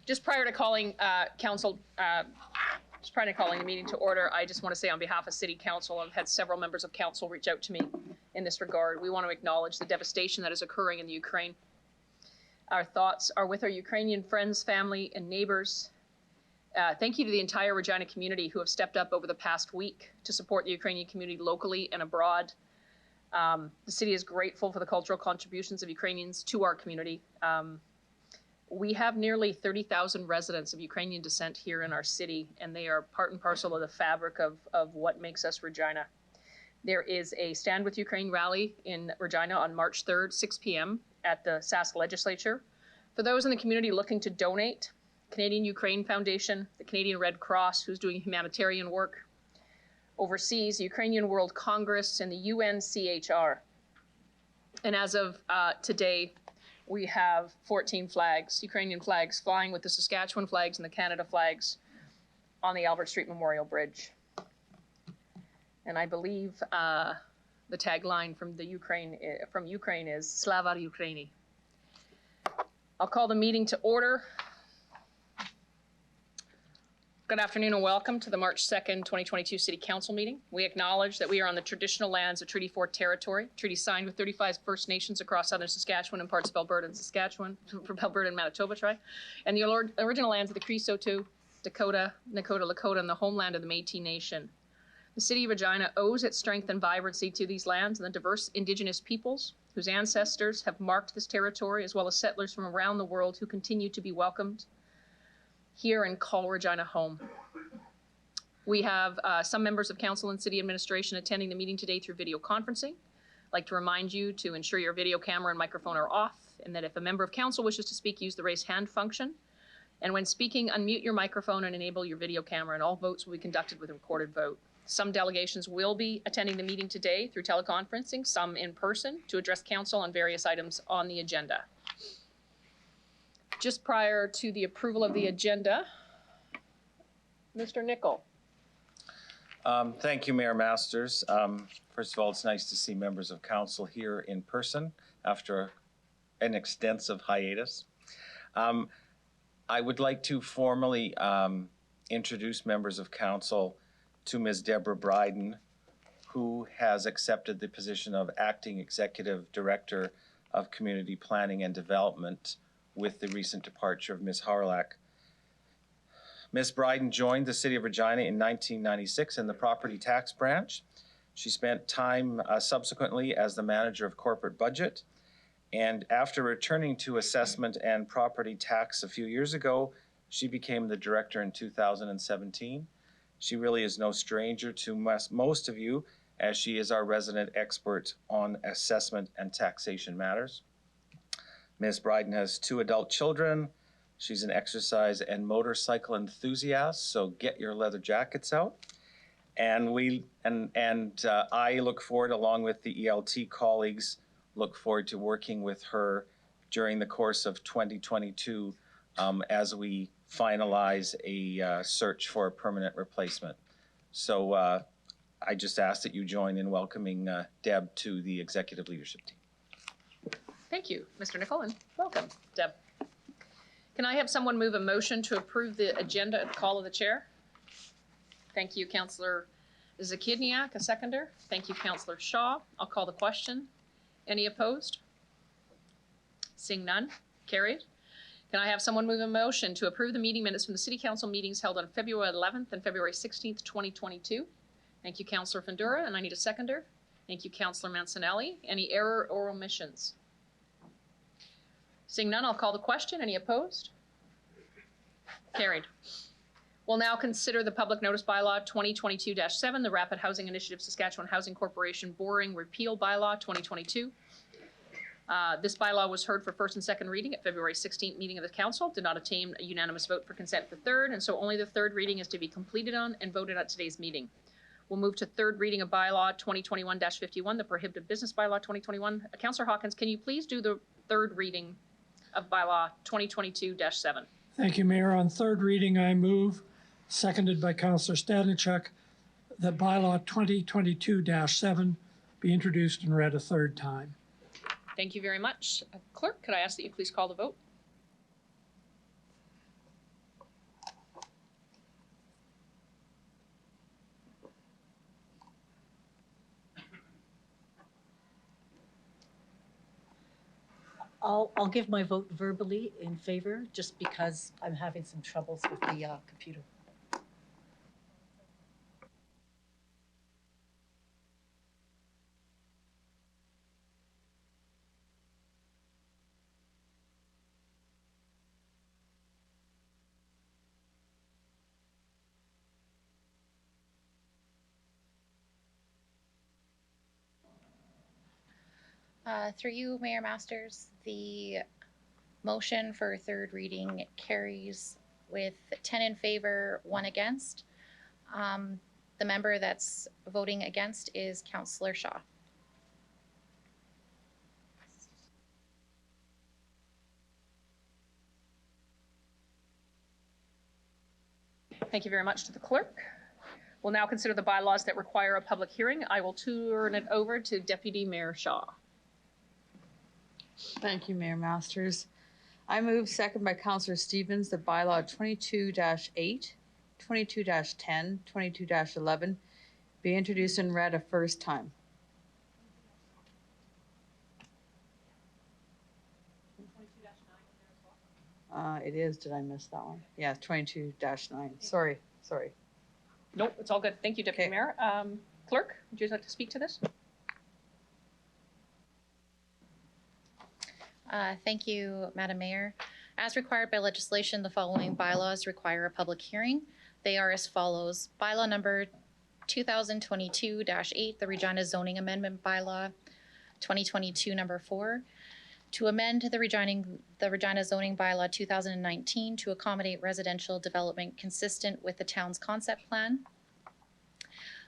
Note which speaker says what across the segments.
Speaker 1: Just prior to calling the meeting to order, I just want to say on behalf of City Council, I've had several members of council reach out to me in this regard. We want to acknowledge the devastation that is occurring in the Ukraine. Our thoughts are with our Ukrainian friends, family, and neighbors. Thank you to the entire Regina community who have stepped up over the past week to support the Ukrainian community locally and abroad. The city is grateful for the cultural contributions of Ukrainians to our community. We have nearly 30,000 residents of Ukrainian descent here in our city, and they are part and parcel of the fabric of what makes us Regina. There is a Stand With Ukraine rally in Regina on March 3rd, 6 p.m. at the Sask Legislature. For those in the community looking to donate, Canadian Ukraine Foundation, the Canadian Red Cross, who's doing humanitarian work overseas, the Ukrainian World Congress, and the UNCHR. And as of today, we have 14 flags, Ukrainian flags, flying with the Saskatchewan flags and the Canada flags on the Albert Street Memorial Bridge. And I believe the tagline from Ukraine is Slava Ukraini. I'll call the meeting to order. Good afternoon and welcome to the March 2nd, 2022 City Council meeting. We acknowledge that we are on the traditional lands of Treaty 4 territory, treaty signed with 35 First Nations across southern Saskatchewan and parts of Alberta and Saskatchewan, from Alberta and Manitoba, and the original lands of the Cree, Saulteaux, Dakota, Nakota, Lakota, and the homeland of the Métis Nation. The City of Regina owes its strength and vibrancy to these lands and the diverse Indigenous peoples whose ancestors have marked this territory, as well as settlers from around the world who continue to be welcomed here and call Regina home. We have some members of council and city administration attending the meeting today through video conferencing. I'd like to remind you to ensure your video camera and microphone are off, and that if a member of council wishes to speak, use the raise hand function. And when speaking, unmute your microphone and enable your video camera, and all votes will be conducted with a recorded vote. Some delegations will be attending the meeting today through teleconferencing, some in person, to address council on various items on the agenda. Just prior to the approval of the agenda, Mr. Nicol.
Speaker 2: Thank you, Mayor Masters. First of all, it's nice to see members of council here in person after an extensive hiatus. I would like to formally introduce members of council to Ms. Deborah Bryden, who has accepted the position of Acting Executive Director of Community Planning and Development with the recent departure of Ms. Harlach. Ms. Bryden joined the City of Regina in 1996 in the Property Tax Branch. She spent time subsequently as the Manager of Corporate Budget, and after returning to Assessment and Property Tax a few years ago, she became the Director in 2017. She really is no stranger to most of you, as she is our resident expert on assessment and taxation matters. Ms. Bryden has 2 adult children. She's an exercise and motorcycle enthusiast, so get your leather jackets out. And I look forward, along with the ELT colleagues, look forward to working with her during the course of 2022 as we finalize a search for a permanent replacement. So I just ask that you join in welcoming Deb to the executive leadership team.
Speaker 1: Thank you, Mr. Nicol, and welcome, Deb. Can I have someone move a motion to approve the agenda at the call of the chair? Thank you, Councillor Zakidniak, a seconder. Thank you, Councillor Shaw. I'll call the question. Any opposed? Seeing none, carried. Can I have someone move a motion to approve the meeting minutes from the City Council meetings held on February 11th and February 16th, 2022? Thank you, Councillor Fundura, and I need a seconder. Thank you, Councillor Mancinelli. Any error or omissions? Seeing none, I'll call the question. Any opposed? Carried. We'll now consider the Public Notice Bylaw 2022-7, the Rapid Housing Initiative Saskatchewan Housing Corporation Boring Repeal Bylaw 2022. This bylaw was heard for first and second reading at February 16th meeting of the council, did not obtain a unanimous vote for consent for third, and so only the third reading is to be completed on and voted at today's meeting. We'll move to third reading of bylaw 2021-51, the Prohibited Business Bylaw 2021. Councillor Hawkins, can you please do the third reading of bylaw 2022-7?
Speaker 3: Thank you, Mayor. On third reading, I move, seconded by Councillor Stadnichuk, that bylaw 2022-7 be introduced and read a third time.
Speaker 1: Thank you very much. Clerk, could I ask that you please call the vote?
Speaker 4: I'll give my vote verbally in favor, just because I'm having some troubles with the computer.
Speaker 5: Through you, Mayor Masters, the motion for third reading carries with 10 in favor, 1 against. The member that's voting against is Councillor Shaw.
Speaker 1: Thank you very much to the clerk. We'll now consider the bylaws that require a public hearing. I will turn it over to Deputy Mayor Shaw.
Speaker 6: Thank you, Mayor Masters. I move, second by Councillor Stevens, that bylaw 22-8, 22-10, 22-11 be introduced and read a first time. It is. Did I miss that one? Yeah, 22-9. Sorry.
Speaker 1: Nope, it's all good. Thank you, Deputy
Speaker 6: Okay.
Speaker 1: Mayor. Clerk, would you like to speak to this?
Speaker 5: Thank you, Madam Mayor. As required by legislation, the following bylaws require a public hearing. They are as follows. Bylaw number 2022-8, the Regina Zoning Amendment Bylaw, 2022 number 4, to amend the Regina Zoning Bylaw 2019 to accommodate residential development consistent with the town's concept plan.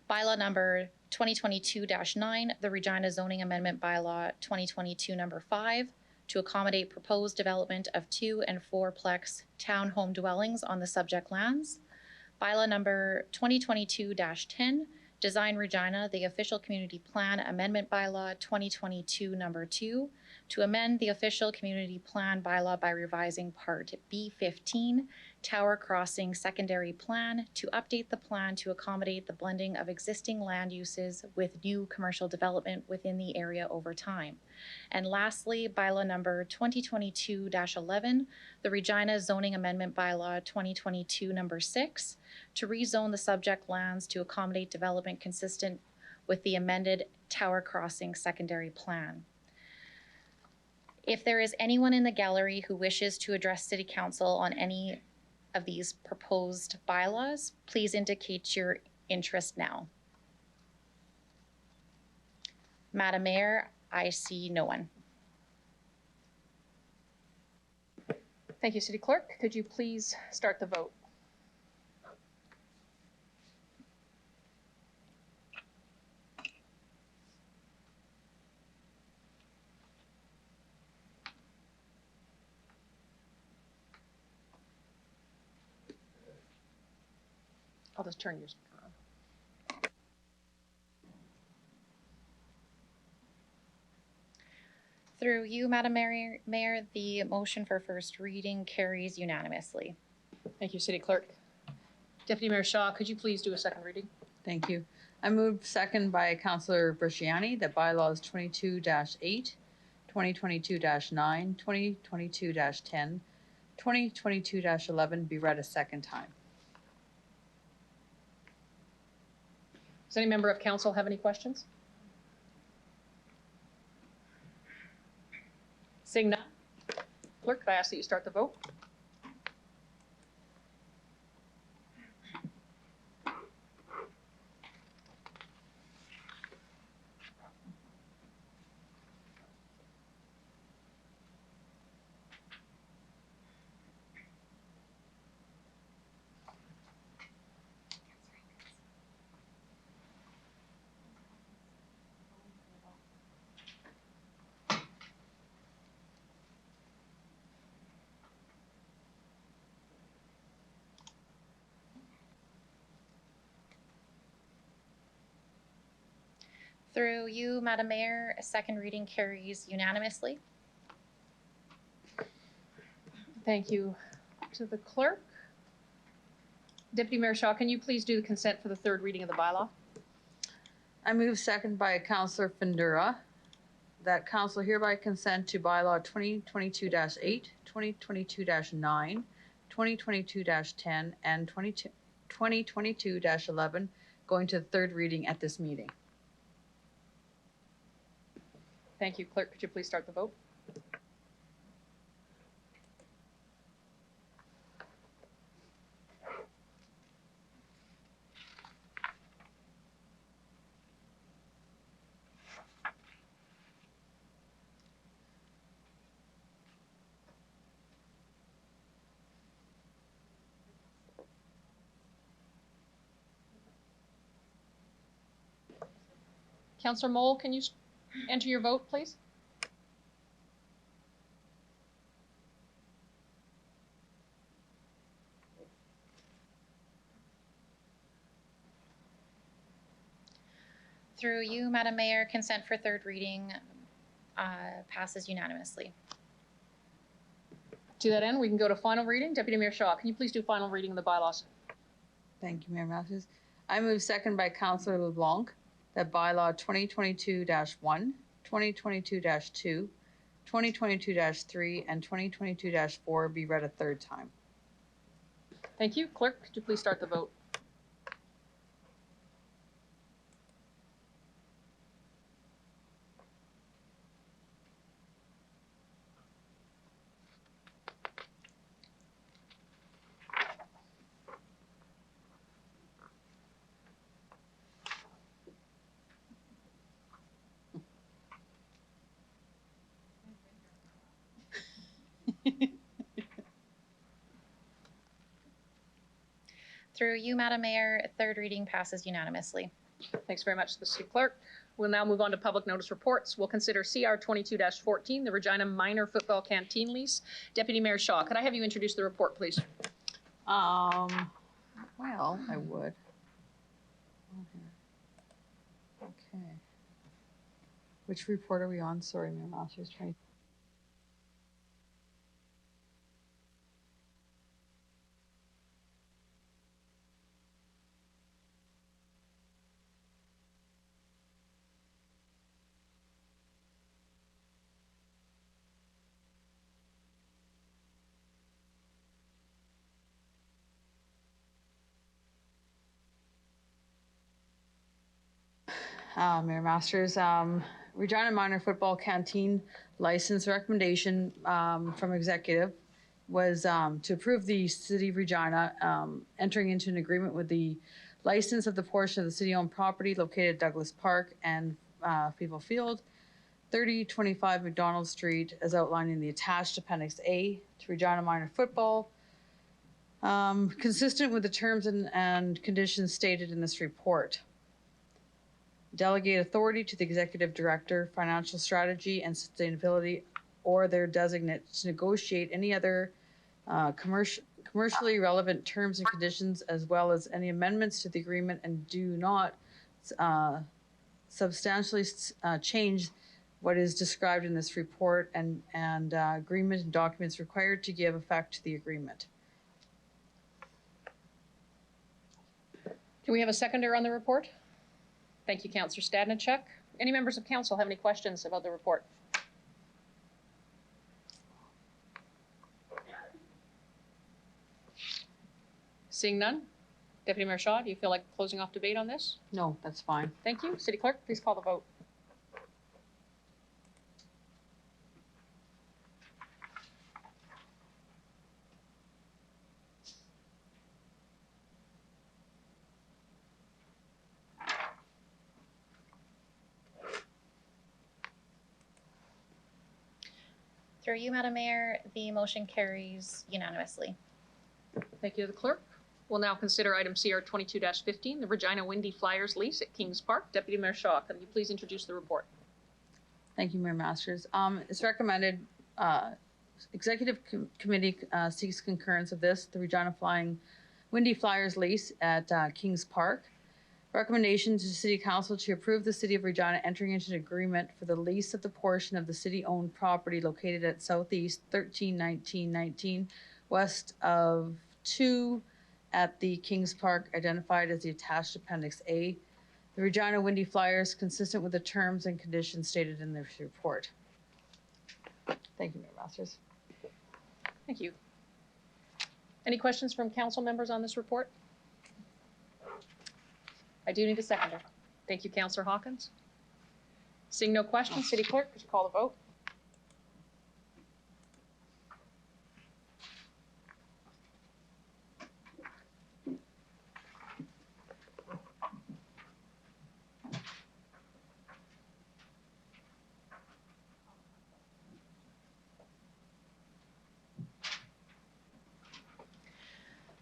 Speaker 5: Bylaw number 2022-9, the Regina Zoning Amendment Bylaw 2022 number 5, to accommodate proposed development of 2- and 4-plex townhome dwellings on the subject lands. Bylaw number 2022-10, Design Regina, the Official Community Plan Amendment Bylaw 2022 number 2, to amend the Official Community Plan Bylaw by revising Part B15, Tower Crossing Secondary Plan, to update the plan to accommodate the blending of existing land uses with new commercial development within the area over time. And lastly, bylaw number 2022-11, the Regina Zoning Amendment Bylaw 2022 number 6, to rezone the subject lands to accommodate development consistent with the amended Tower Crossing Secondary Plan. If there is anyone in the gallery who wishes to address City Council on any of these proposed bylaws, please indicate your interest now. Madam Mayor, I see no one.
Speaker 1: Thank you, City Clerk. Could you please start the vote? I'll just turn yours around.
Speaker 5: Through you, Madam Mayor, the motion for first reading carries unanimously.
Speaker 1: Thank you, City Clerk. Deputy Mayor Shaw, could you please do a second reading?
Speaker 6: Thank you. I move, second by Councillor Bresciani, that bylaws 22-8, 2022-9, 2022-10, 2022-11 be read a second time.
Speaker 1: Does any member of council have any questions? Seeing none, Clerk, could I ask that you start the vote?
Speaker 5: Through you, Madam Mayor, a second reading carries unanimously.
Speaker 1: Thank you to the clerk. Deputy Mayor Shaw, can you please do the consent for the third reading of the bylaw?
Speaker 6: I move, second by Councillor Findura, that council hereby consent to bylaw 2022-8, 2022-9, 2022-10, and 2022-11 going to the third reading at this meeting.
Speaker 1: Thank you. Clerk, could you please start the vote? Councillor Mole, can you enter your vote, please?
Speaker 5: Through you, Madam Mayor, consent for third reading passes unanimously.
Speaker 1: To that end, we can go to final reading. Deputy Mayor Shaw, can you please do final reading of the bylaws?
Speaker 6: Thank you, Mayor Masters. I move second by Councillor LeBlanc that bylaw 2022-1, 2022-2, 2022-3, and 2022-4 be read a third time.
Speaker 1: Thank you. Clerk, could you please start the vote?
Speaker 5: Through you, Madam Mayor, third reading passes unanimously.
Speaker 1: Thanks very much, the City Clerk. We'll now move on to public notice reports. We'll consider CR 22-14, the Regina Minor Football Canteen Lease. Deputy Mayor Shaw, could I have you introduce the report, please?
Speaker 6: Well, I would. Okay. Which report are we on? Sorry, Mayor Masters. Mayor Masters, Regina Minor Football Canteen license recommendation from executive was to approve the City of Regina entering into an agreement with the license of the portion of the city-owned property located at Douglas Park and People Field, 3025 McDonald Street, as outlined in the attached Appendix A to Regina Minor Football, consistent with the terms and conditions stated in this report. Delegate authority to the Executive Director, Financial Strategy and Sustainability, or their designate to negotiate any other commercially relevant terms and conditions, as well as any amendments to the agreement, and do not substantially change what is described in this report and agreement and documents required to give effect to the agreement.
Speaker 1: Can we have a seconder on the report? Thank you, Councillor Stadnichuk. Any members of council have any questions about the report? Seeing none, Deputy Mayor Shaw, do you feel like closing off debate on this?
Speaker 6: No, that's fine.
Speaker 1: Thank you. City Clerk, please call the vote.
Speaker 5: Through you, Madam Mayor, the motion carries unanimously.
Speaker 1: Thank you to the clerk. We'll now consider item CR 22-15, the Regina Windy Flyers lease at Kings Park. Deputy Mayor Shaw, can you please introduce the report?
Speaker 6: Thank you, Mayor Masters. It's recommended, Executive Committee seeks concurrence of this, the Regina Windy Flyers lease at Kings Park. Recommendation to City Council to approve the City of Regina entering into an agreement for the lease of the portion of the city-owned property located at Southeast 131919 west of 2 at the Kings Park, identified as the attached Appendix A. the Regina Windy Flyers consistent with the terms and conditions stated in this report. Thank you, Mayor Masters.
Speaker 1: Thank you. Any questions from council members on this report? I do need a seconder. Thank you, Councillor Hawkins. Seeing no questions, City Clerk, could you call the vote?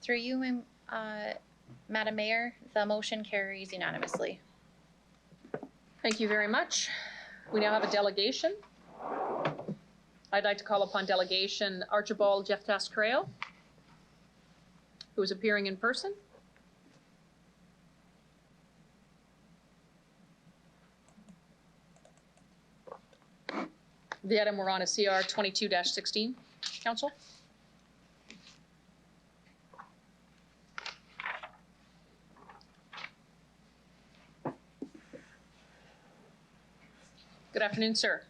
Speaker 5: Through you, Madam Mayor, the motion carries unanimously.
Speaker 1: Thank you very much. We now have a delegation. I'd like to call upon delegation Archibald Jefftas Crail, who is appearing in person. The item we're on is CR 22-16. Council? Good afternoon, sir.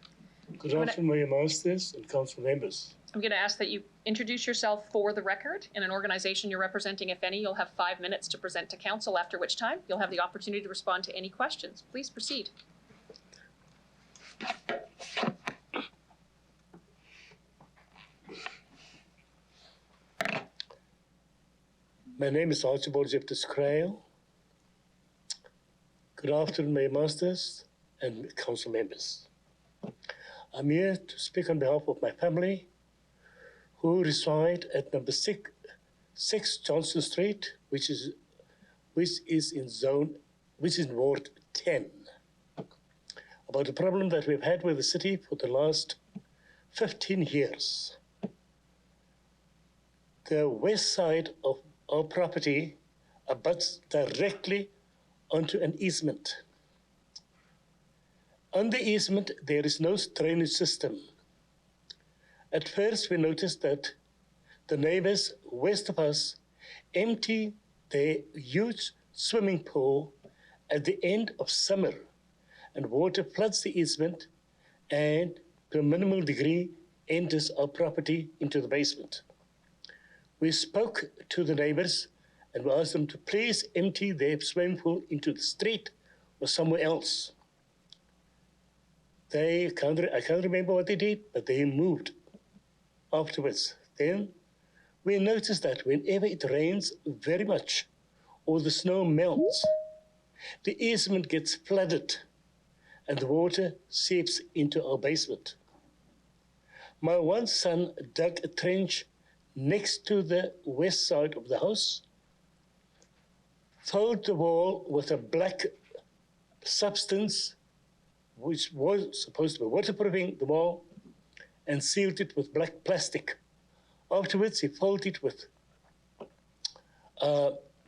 Speaker 7: Good afternoon, Mayor Masters and council members.
Speaker 1: I'm going to ask that you introduce yourself for the record and an organization you're representing, if any. You'll have 5 minutes to present to council, after which time you'll have the opportunity to respond to any questions. Please proceed.
Speaker 7: My name is Archibald Jefftas Crail. Good afternoon, Mayor Masters and council members. I'm here to speak on behalf of my family who reside at number 6 Johnson Street, which is in Ward 10. About the problem that we've had with the city for the last 15 years. The west side of our property abuts directly onto an easement. On the easement, there is no drainage system. At first, we noticed that the neighbors west of us empty their huge swimming pool at the end of summer, and water floods the easement and, to a minimal degree, enters our property into the basement. We spoke to the neighbors and we asked them to please empty their swimming pool into the street or somewhere else. I can't remember what they did, but they moved afterwards. Then we noticed that whenever it rains very much or the snow melts, the easement gets flooded and the water seeps into our basement. My one son dug a trench next to the west side of the house, filled the wall with a black substance which was supposed to be waterproofing the wall, and sealed it with black plastic. Afterwards, he filled it with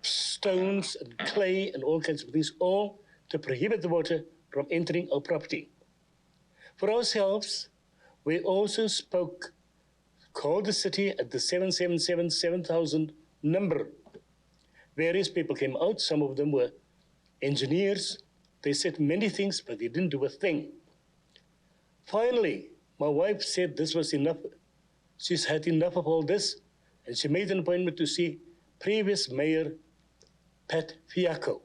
Speaker 7: stones and clay and all kinds of things, all to prohibit the water from entering our property. For ourselves, we also called the city at the 777-7000 number. Various people came out. Some of them were engineers. They said many things, but they didn't do a thing. Finally, my wife said this was enough. She's had enough of all this, and she made an appointment to see previous Mayor Pat Fiacco.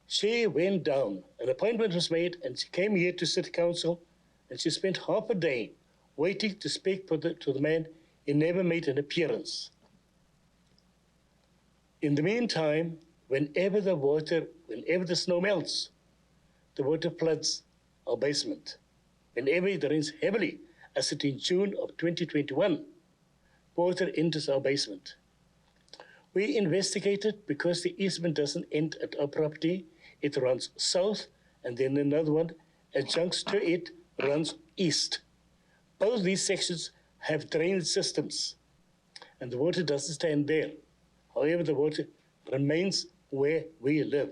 Speaker 7: She went down, an appointment was made, and she came here to City Council, and she spent half a day waiting to speak to the man. He never made an appearance. In the meantime, whenever the snow melts, the water floods our basement. Whenever it rains heavily, as it in June of 2021, water enters our basement. We investigated because the easement doesn't end at our property. It runs south, and then another one adjuncts to it runs east. Both these sections have drainage systems, and the water doesn't stand there. However, the water remains where we live.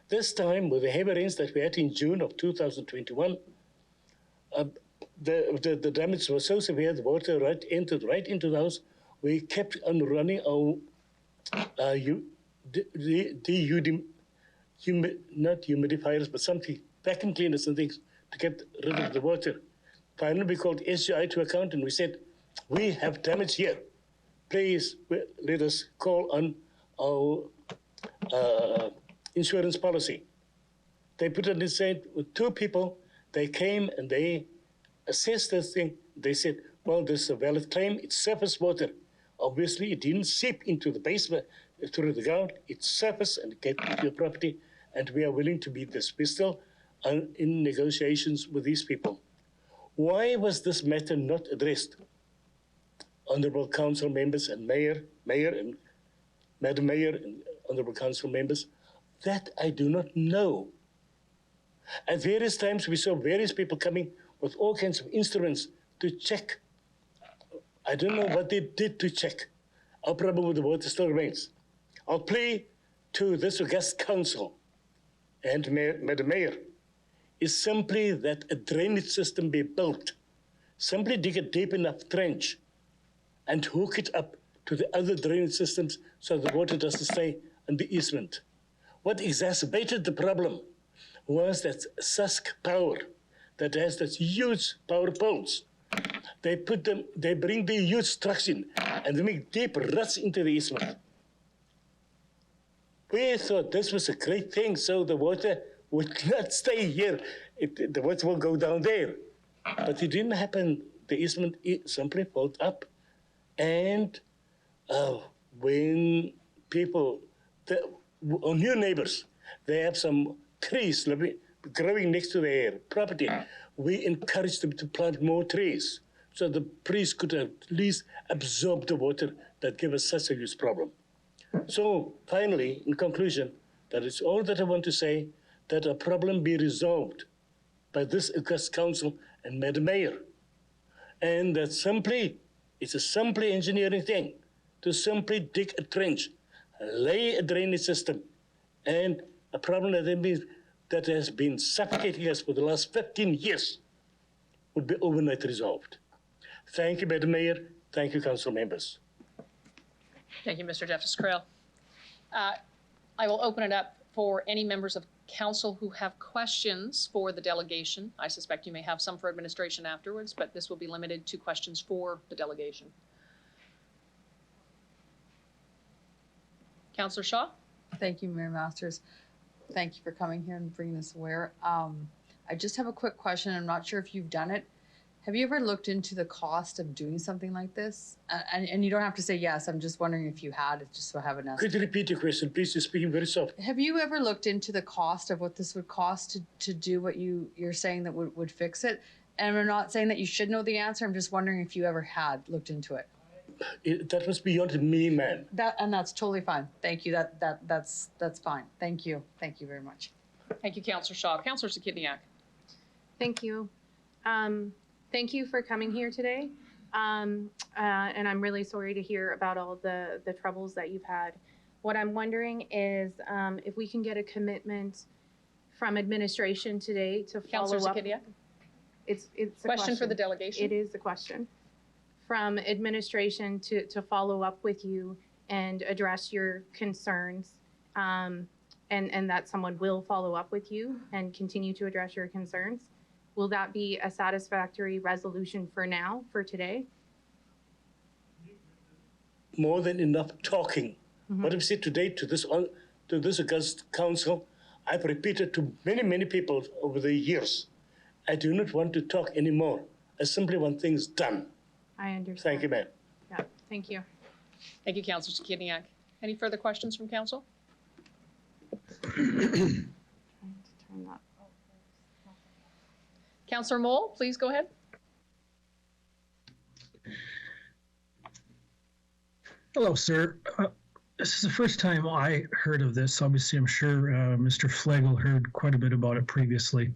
Speaker 7: This time, with the heavy rains that we had in June of 2021, the damage was so severe, the water entered right into the house. We kept on running our not humidifiers, but something, vacuum cleaners and things to get rid of the water. Finally, we called SGI to account and we said, we have damage here. Please let us call on our insurance policy. They put it inside with 2 people. They came and they assessed this thing. They said, well, this is a valid claim. It's surface water. Obviously, it didn't seep into the basement through the ground. It's surface and it came into your property. And we are willing to beat this. We're still in negotiations with these people. Why was this matter not addressed? Honorable council members and mayor and Madam Mayor and honorable council members, that I do not know. At various times, we saw various people coming with all kinds of instruments to check. I don't know what they did to check. Our problem with the water still remains. I'll plea to this august council and Madam Mayor is simply that a drainage system be built. Simply dig a deep enough trench and hook it up to the other drainage systems so the water doesn't stay in the easement. What exacerbated the problem was that Sask Power that has those huge power poles. They bring the huge trucks in and they make deep ruts into the easement. We thought this was a great thing, so the water would not stay here. The water will go down there. But it didn't happen. The easement simply filled up. And when people, our new neighbors, they have some trees growing next to their property, we encouraged them to plant more trees so the trees could at least absorb the water that gave us such a huge problem. So finally, in conclusion, that is all that I want to say, that a problem be resolved by this august council and Madam Mayor. And that simply, it's a simply engineering thing to simply dig a trench, lay a drainage system, and a problem that has been suffocating us for the last 15 years would be overnight resolved. Thank you, Madam Mayor. Thank you, council members.
Speaker 1: Thank you, Mr. Justice Krell. I will open it up for any members of council who have questions for the delegation. I suspect you may have some for administration afterwards, but this will be limited to questions for the delegation. Councillor Shaw?
Speaker 6: Thank you, Mayor Masters. Thank you for coming here and bringing this aware. I just have a quick question. I'm not sure if you've done it. Have you ever looked into the cost of doing something like this? And you don't have to say yes. I'm just wondering if you had, just so I have an estimate.
Speaker 7: Could you repeat your question, please? You're speaking very soft.
Speaker 6: Have you ever looked into the cost of what this would cost to do what you're saying that would fix it? And I'm not saying that you should know the answer. I'm just wondering if you ever had looked into it.
Speaker 7: That was beyond me, man.
Speaker 6: That's totally fine. Thank you. That's fine. Thank you. Thank you very much.
Speaker 1: Thank you, Councillor Shaw. Councillor Zakidniak?
Speaker 8: Thank you. Thank you for coming here today. And I'm really sorry to hear about all the troubles that you've had. What I'm wondering is if we can get a commitment from administration today to follow
Speaker 1: Councillor
Speaker 8: up.
Speaker 1: Zakidniak?
Speaker 8: It's a
Speaker 1: Question for the delegation?
Speaker 8: It is a question. From administration to follow up with you and address your concerns, and that someone will follow up with you and continue to address your concerns. Will that be a satisfactory resolution for now, for today?
Speaker 7: More than enough talking. What I've said today to this august council, I've repeated to many, many people over the years. I do not want to talk anymore. I simply want things done.
Speaker 8: I understand.
Speaker 7: Thank you, ma'am.
Speaker 8: Yeah, thank you.
Speaker 1: Thank you, Councillor Zakidniak. Any further questions from council?
Speaker 8: Trying to turn that.
Speaker 1: Councillor Mole, please go ahead.
Speaker 9: Hello, sir. This is the first time I heard of this. Obviously, I'm sure Mr. Flegel heard quite a bit about it previously.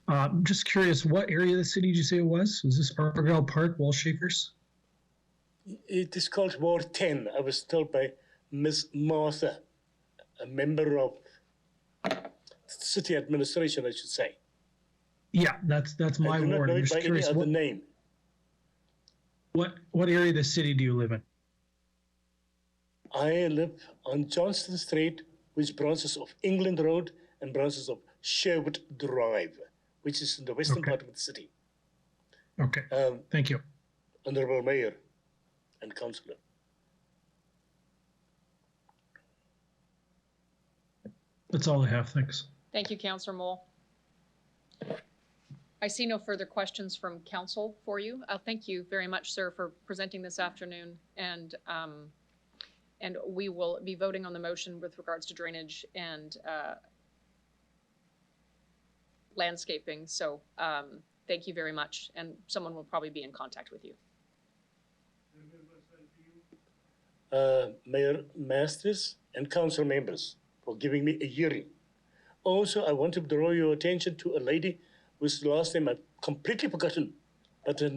Speaker 9: I'm just curious, what area of the city did you say it was? Was this Argyle Park, Wall Shakers?
Speaker 7: It is called Ward 10. I was told by Ms. Martha, a member of city administration, I should say.
Speaker 9: Yeah, that's my
Speaker 7: I do not
Speaker 9: ward.
Speaker 7: know
Speaker 9: I'm
Speaker 7: it
Speaker 9: just
Speaker 7: by any
Speaker 9: curious,
Speaker 7: other name.
Speaker 9: what area of the city do you live in?
Speaker 7: I live on Johnston Street, which branches of England Road and branches of Sherwood Drive, which is in the western
Speaker 9: Okay.
Speaker 7: part of the city.
Speaker 9: Okay, thank you.
Speaker 7: Honorable Mayor and Councillor.
Speaker 9: That's all I have, thanks.
Speaker 1: Thank you, Councillor Mole. I see no further questions from council for you. Thank you very much, sir, for presenting this afternoon. And we will be voting on the motion with regards to drainage and landscaping. So thank you very much. And someone will probably be in contact with you.
Speaker 7: Mayor Masters and council members for giving me a hearing. Also, I want to draw your attention to a lady whose last name I've completely forgotten, but her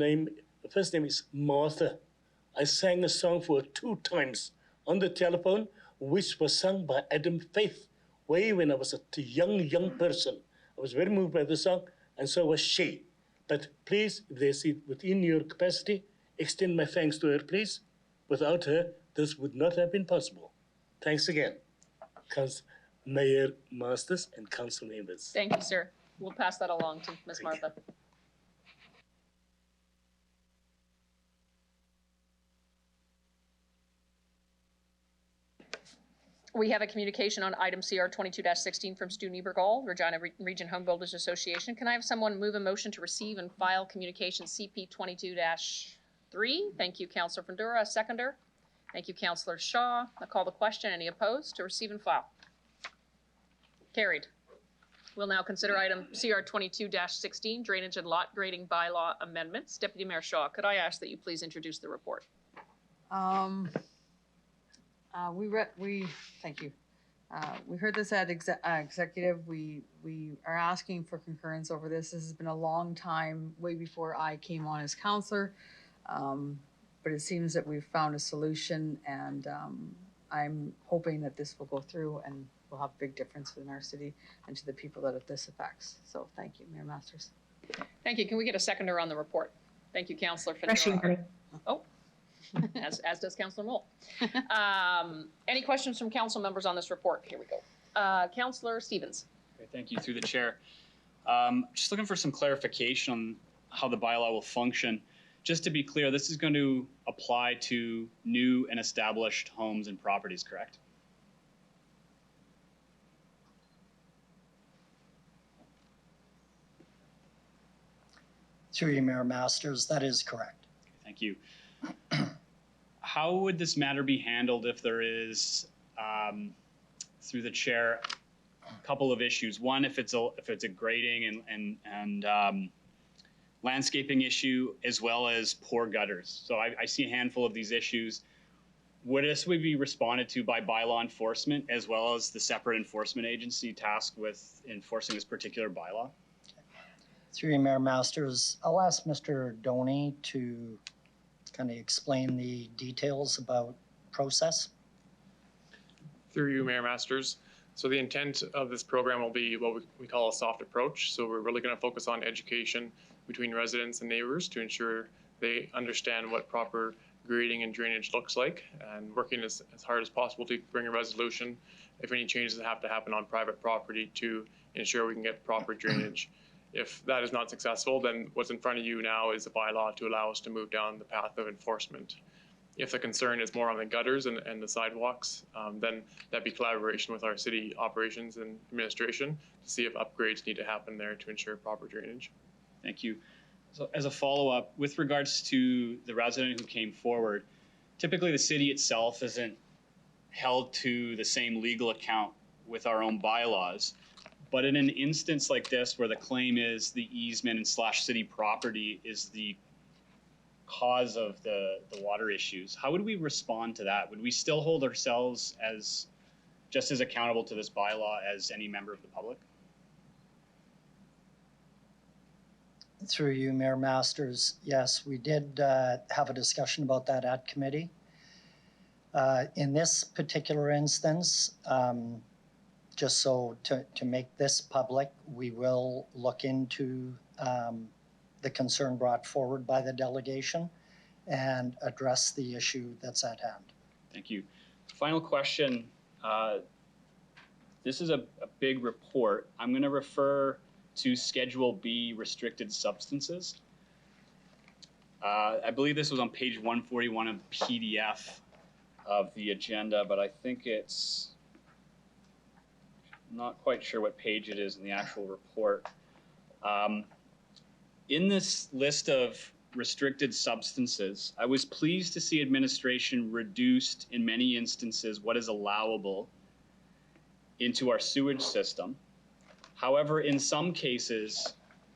Speaker 7: first name is Martha. I sang a song for her 2 times on the telephone, which was sung by Adam Faith way when I was a young person. I was very moved by the song, and so was she. But please, if there's it within your capacity, extend my thanks to her, please. Without her, this would not have been possible. Thanks again, Mayor Masters and council members.
Speaker 1: Thank you, sir. We'll pass that along to Ms. Martha. We have a communication on item CR 22-16 from Stu Niebergall, Regina Region Home Builders Association. Can I have someone move a motion to receive and file communication CP 22-3? Thank you, Councillor Fundura. A seconder. Thank you, Councillor Shaw. I call the question. Any opposed? To receive and file. Carried. We'll now consider item CR 22-16, drainage and lot grading bylaw amendments. Deputy Mayor Shaw, could I ask that you please introduce the report?
Speaker 6: Thank you. We heard this at executive. We are asking for concurrence over this. This has been a long time, way before I came on as councillor. But it seems that we've found a solution, and I'm hoping that this will go through and will have a big difference in our city and to the people that this affects. So thank you, Mayor Masters.
Speaker 1: Thank you. Can we get a seconder on the report? Thank you, Councillor Fundura. Oh, as does Councillor Mole. Any questions from council members on this report? Here we go. Councillor Stevens.
Speaker 10: Okay, thank you, through the chair. Just looking for some clarification on how the bylaw will function. Just to be clear, this is going to apply to new and established homes and properties, correct?
Speaker 11: Through you, Mayor Masters, that is correct.
Speaker 10: Thank you. How would this matter be handled if there is, through the chair, a couple of issues? One, if it's a grading and landscaping issue, as well as poor gutters. So I see a handful of these issues. Would this be responded to by bylaw enforcement, as well as the separate enforcement agency tasked with enforcing this particular bylaw?
Speaker 11: Through you, Mayor Masters, I'll ask Mr. Doney to kind of explain the details about process.
Speaker 12: Through you, Mayor Masters. So the intent of this program will be what we call a soft approach. So we're really going to focus on education between residents and neighbors to ensure they understand what proper grading and drainage looks like, and working as hard as possible to bring a resolution if any changes have to happen on private property to ensure we can get proper drainage. If that is not successful, then what's in front of you now is a bylaw to allow us to move down the path of enforcement. If the concern is more on the gutters and the sidewalks, then that'd be collaboration with our city operations and administration to see if upgrades need to happen there to ensure proper drainage.
Speaker 10: Thank you. So as a follow-up, with regards to the resident who came forward, typically the city itself isn't held to the same legal account with our own bylaws. But in an instance like this, where the claim is the easement and / city property is the cause of the water issues, how would we respond to that? Would we still hold ourselves as just as accountable to this bylaw as any member of the public?
Speaker 11: Through you, Mayor Masters, yes, we did have a discussion about that at committee. In this particular instance, just so to make this public, we will look into the concern brought forward by the delegation and address the issue that's at hand.
Speaker 10: Thank you. Final question. this is a big report. I'm going to refer to Schedule B, restricted substances. I believe this was on page 141 of PDF of the agenda, but I think it's not quite sure what page it is in the actual report. In this list of restricted substances, I was pleased to see administration reduced in many instances what is allowable into our sewage system. However, in some cases,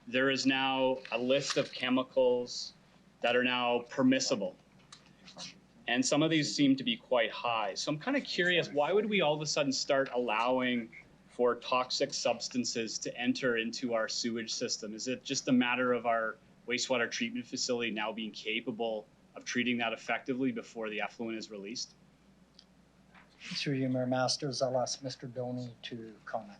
Speaker 10: there is now a list of chemicals that are now permissible. And some of these seem to be quite high. So I'm kind of curious, why would we all of a sudden start allowing for toxic substances to enter into our sewage system? Is it just a matter of our wastewater treatment facility now being capable of treating that effectively before the effluent is released?
Speaker 11: Through you, Mayor Masters, I'll ask Mr. Doney to comment.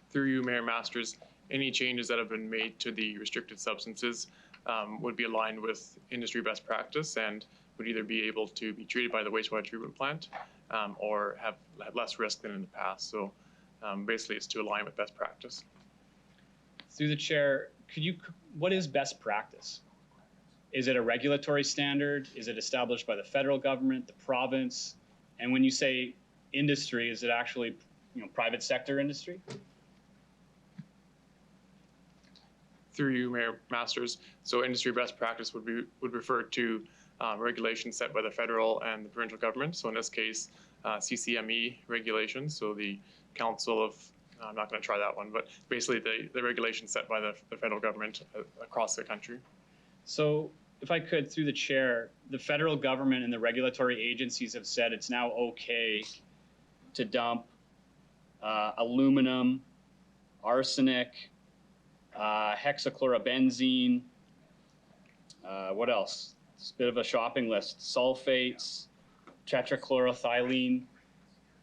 Speaker 12: Through you, Mayor Masters, any changes that have been made to the restricted substances would be aligned with industry best practice and would either be able to be treated by the wastewater treatment plant or have less risk than in the past. So basically it's to align with best practice.
Speaker 10: Through the chair, what is best practice? Is it a regulatory standard? Is it established by the federal government, the province? And when you say industry, is it actually, private sector industry?
Speaker 12: Through you, Mayor Masters, so industry best practice would refer to regulations set by the federal and the provincial government. So in this case, CCME regulations. So the Council of, I'm not going to try that one, but basically the regulations set by the federal government across the country.
Speaker 10: So if I could, through the chair, the federal government and the regulatory agencies have said it's now okay to dump aluminum, arsenic, hexachlorobenzene, what else? It's a bit of a shopping list. Sulfates, tetrachloroethylene.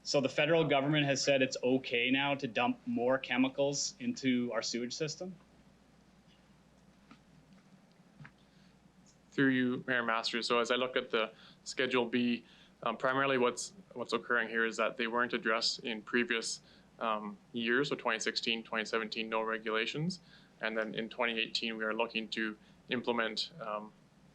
Speaker 10: So the federal government has said it's okay now to dump more chemicals into our sewage system?
Speaker 12: Through you, Mayor Masters, so as I look at the Schedule B, primarily what's occurring here is that they weren't addressed in previous years, so 2016, 2017, no regulations. And then in 2018, we are looking to implement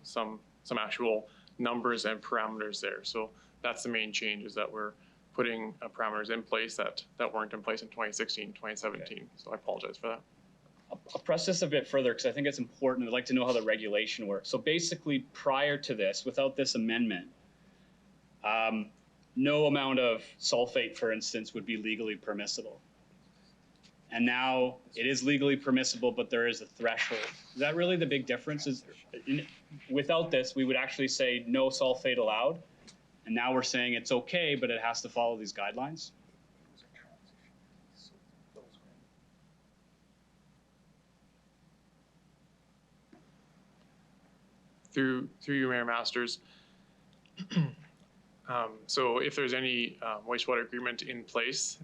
Speaker 12: some actual numbers and parameters there. So that's the main change, is that we're putting parameters in place that weren't in place in 2016, 2017. Okay. So I apologize for that.
Speaker 10: I'll press this a bit further because I think it's important. I'd like to know how the regulation works. So basically, prior to this, without this amendment, no amount of sulfate, for instance, would be legally permissible. And now it is legally permissible, but there is a threshold. Is that really the big difference? Without this, we would actually say no sulfate allowed. And now we're saying it's okay, but it has to follow these guidelines.
Speaker 12: Through you, Mayor Masters. So if there's any wastewater agreement in place,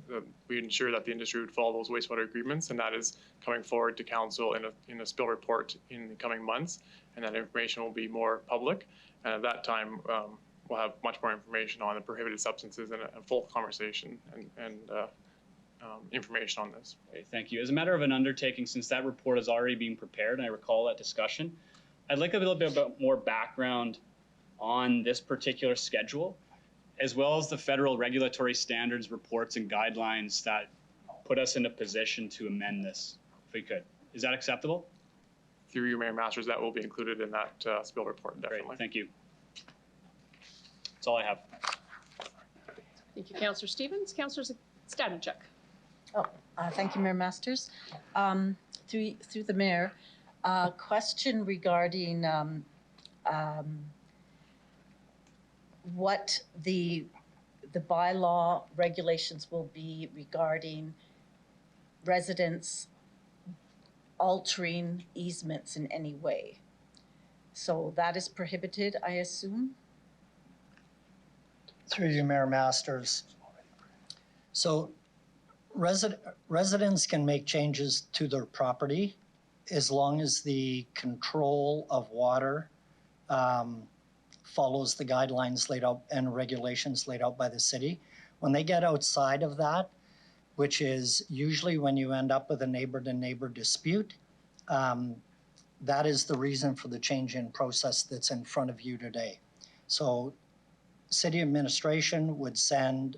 Speaker 12: we ensure that the industry would follow those wastewater agreements, and that is coming forward to council in a spill report in the coming months, and that information will be more public. And at that time, we'll have much more information on the prohibited substances and a full conversation and information on this.
Speaker 10: Okay, thank you. As a matter of an undertaking, since that report is already being prepared, and I recall that discussion, I'd like a little bit more background on this particular schedule, as well as the federal regulatory standards, reports, and guidelines that put us in a position to amend this, if we could. Is that acceptable?
Speaker 12: Through you, Mayor Masters, that will be included in that spill report, definitely.
Speaker 10: Great, thank you. That's all I have.
Speaker 1: Thank you, Councillor Stevens. Councillor Stadnicek.
Speaker 4: Thank you, Mayor Masters. Through the mayor, question regarding what the bylaw regulations will be regarding residents altering easements in any way. So that is prohibited, I assume?
Speaker 11: Through you, Mayor Masters. So residents can make changes to their property as long as the control of water follows the guidelines laid out and regulations laid out by the city. When they get outside of that, which is usually when you end up with a neighbor-to-neighbor dispute, that is the reason for the change in process that's in front of you today. So city administration would send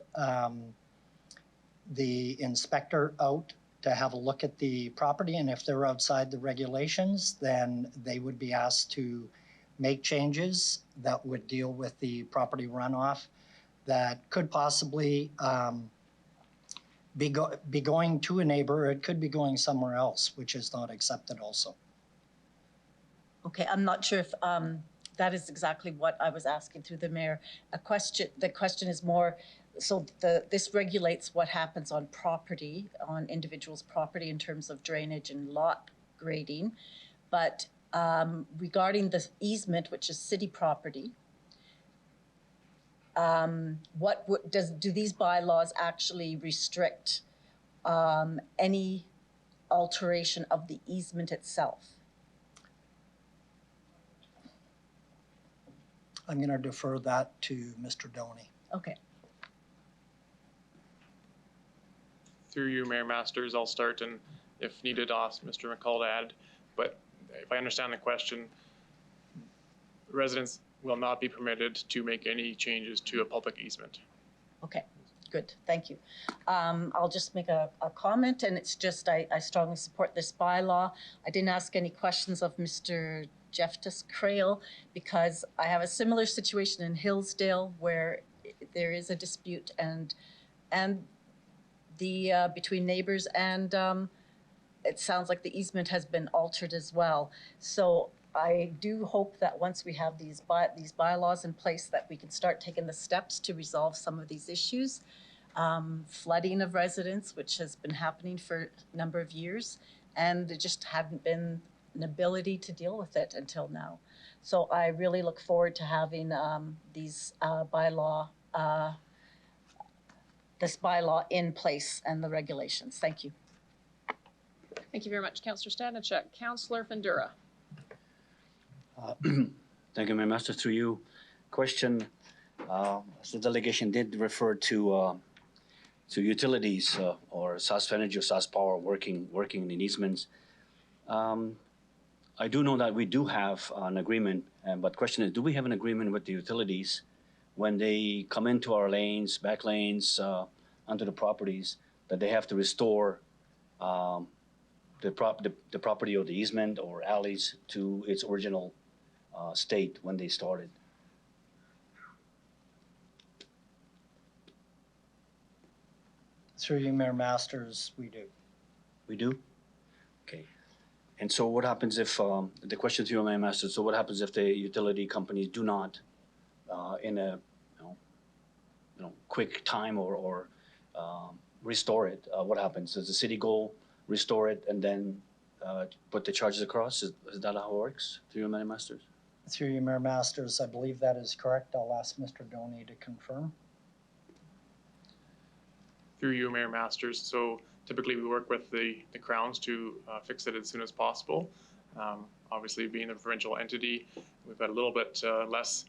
Speaker 11: the inspector out to have a look at the property, and if they're outside the regulations, then they would be asked to make changes that would deal with the property runoff that could possibly be going to a neighbor, or it could be going somewhere else, which is not accepted also.
Speaker 4: Okay, I'm not sure if that is exactly what I was asking through the mayor. The question is more, so this regulates what happens on property, on individuals' property in terms of drainage and lot grading. But regarding the easement, which is city property, do these bylaws actually restrict any alteration of the easement itself?
Speaker 11: I'm going to defer that to Mr. Doney.
Speaker 4: Okay.
Speaker 12: Through you, Mayor Masters, I'll start, and if needed, ask Mr. McCall to add. But if I understand the question, residents will not be permitted to make any changes to a public easement.
Speaker 4: Okay, good, thank you. I'll just make a comment, and it's just I strongly support this bylaw. I didn't ask any questions of Mr. Jeftus Crail because I have a similar situation in Hillsdale where there is a dispute and the between neighbors, and it sounds like the easement has been altered as well. So I do hope that once we have these bylaws in place that we can start taking the steps to resolve some of these issues. Flooding of residents, which has been happening for a number of years, and there just hadn't been an ability to deal with it until now. So I really look forward to having this bylaw in place and the regulations. Thank you.
Speaker 1: Thank you very much, Councillor Stanichuk. Councillor Fundura.
Speaker 13: Thank you, Mayor Master. Through you, question. The delegation did refer to utilities or SAS Energy or SAS Power working in easements. I do know that we do have an agreement, but question is, do we have an agreement with the utilities when they come into our lanes, back lanes, onto the properties, that they have to restore the property or the easement or alleys to its original state when they started?
Speaker 11: Through you, Mayor Masters, we do.
Speaker 13: We do? Okay. And so what happens if, the question to you, Mayor Masters, so what happens if the utility companies do not, in a quick time or restore it? What happens? Does the city go restore it and then put the charges across? Is that how it works? Through you, Mayor Masters?
Speaker 11: Through you, Mayor Masters, I believe that is correct. I'll ask Mr. Doney to confirm.
Speaker 12: Through you, Mayor Masters. So typically we work with the Crowns to fix it as soon as possible. Obviously, being a provincial entity, we've got a little bit less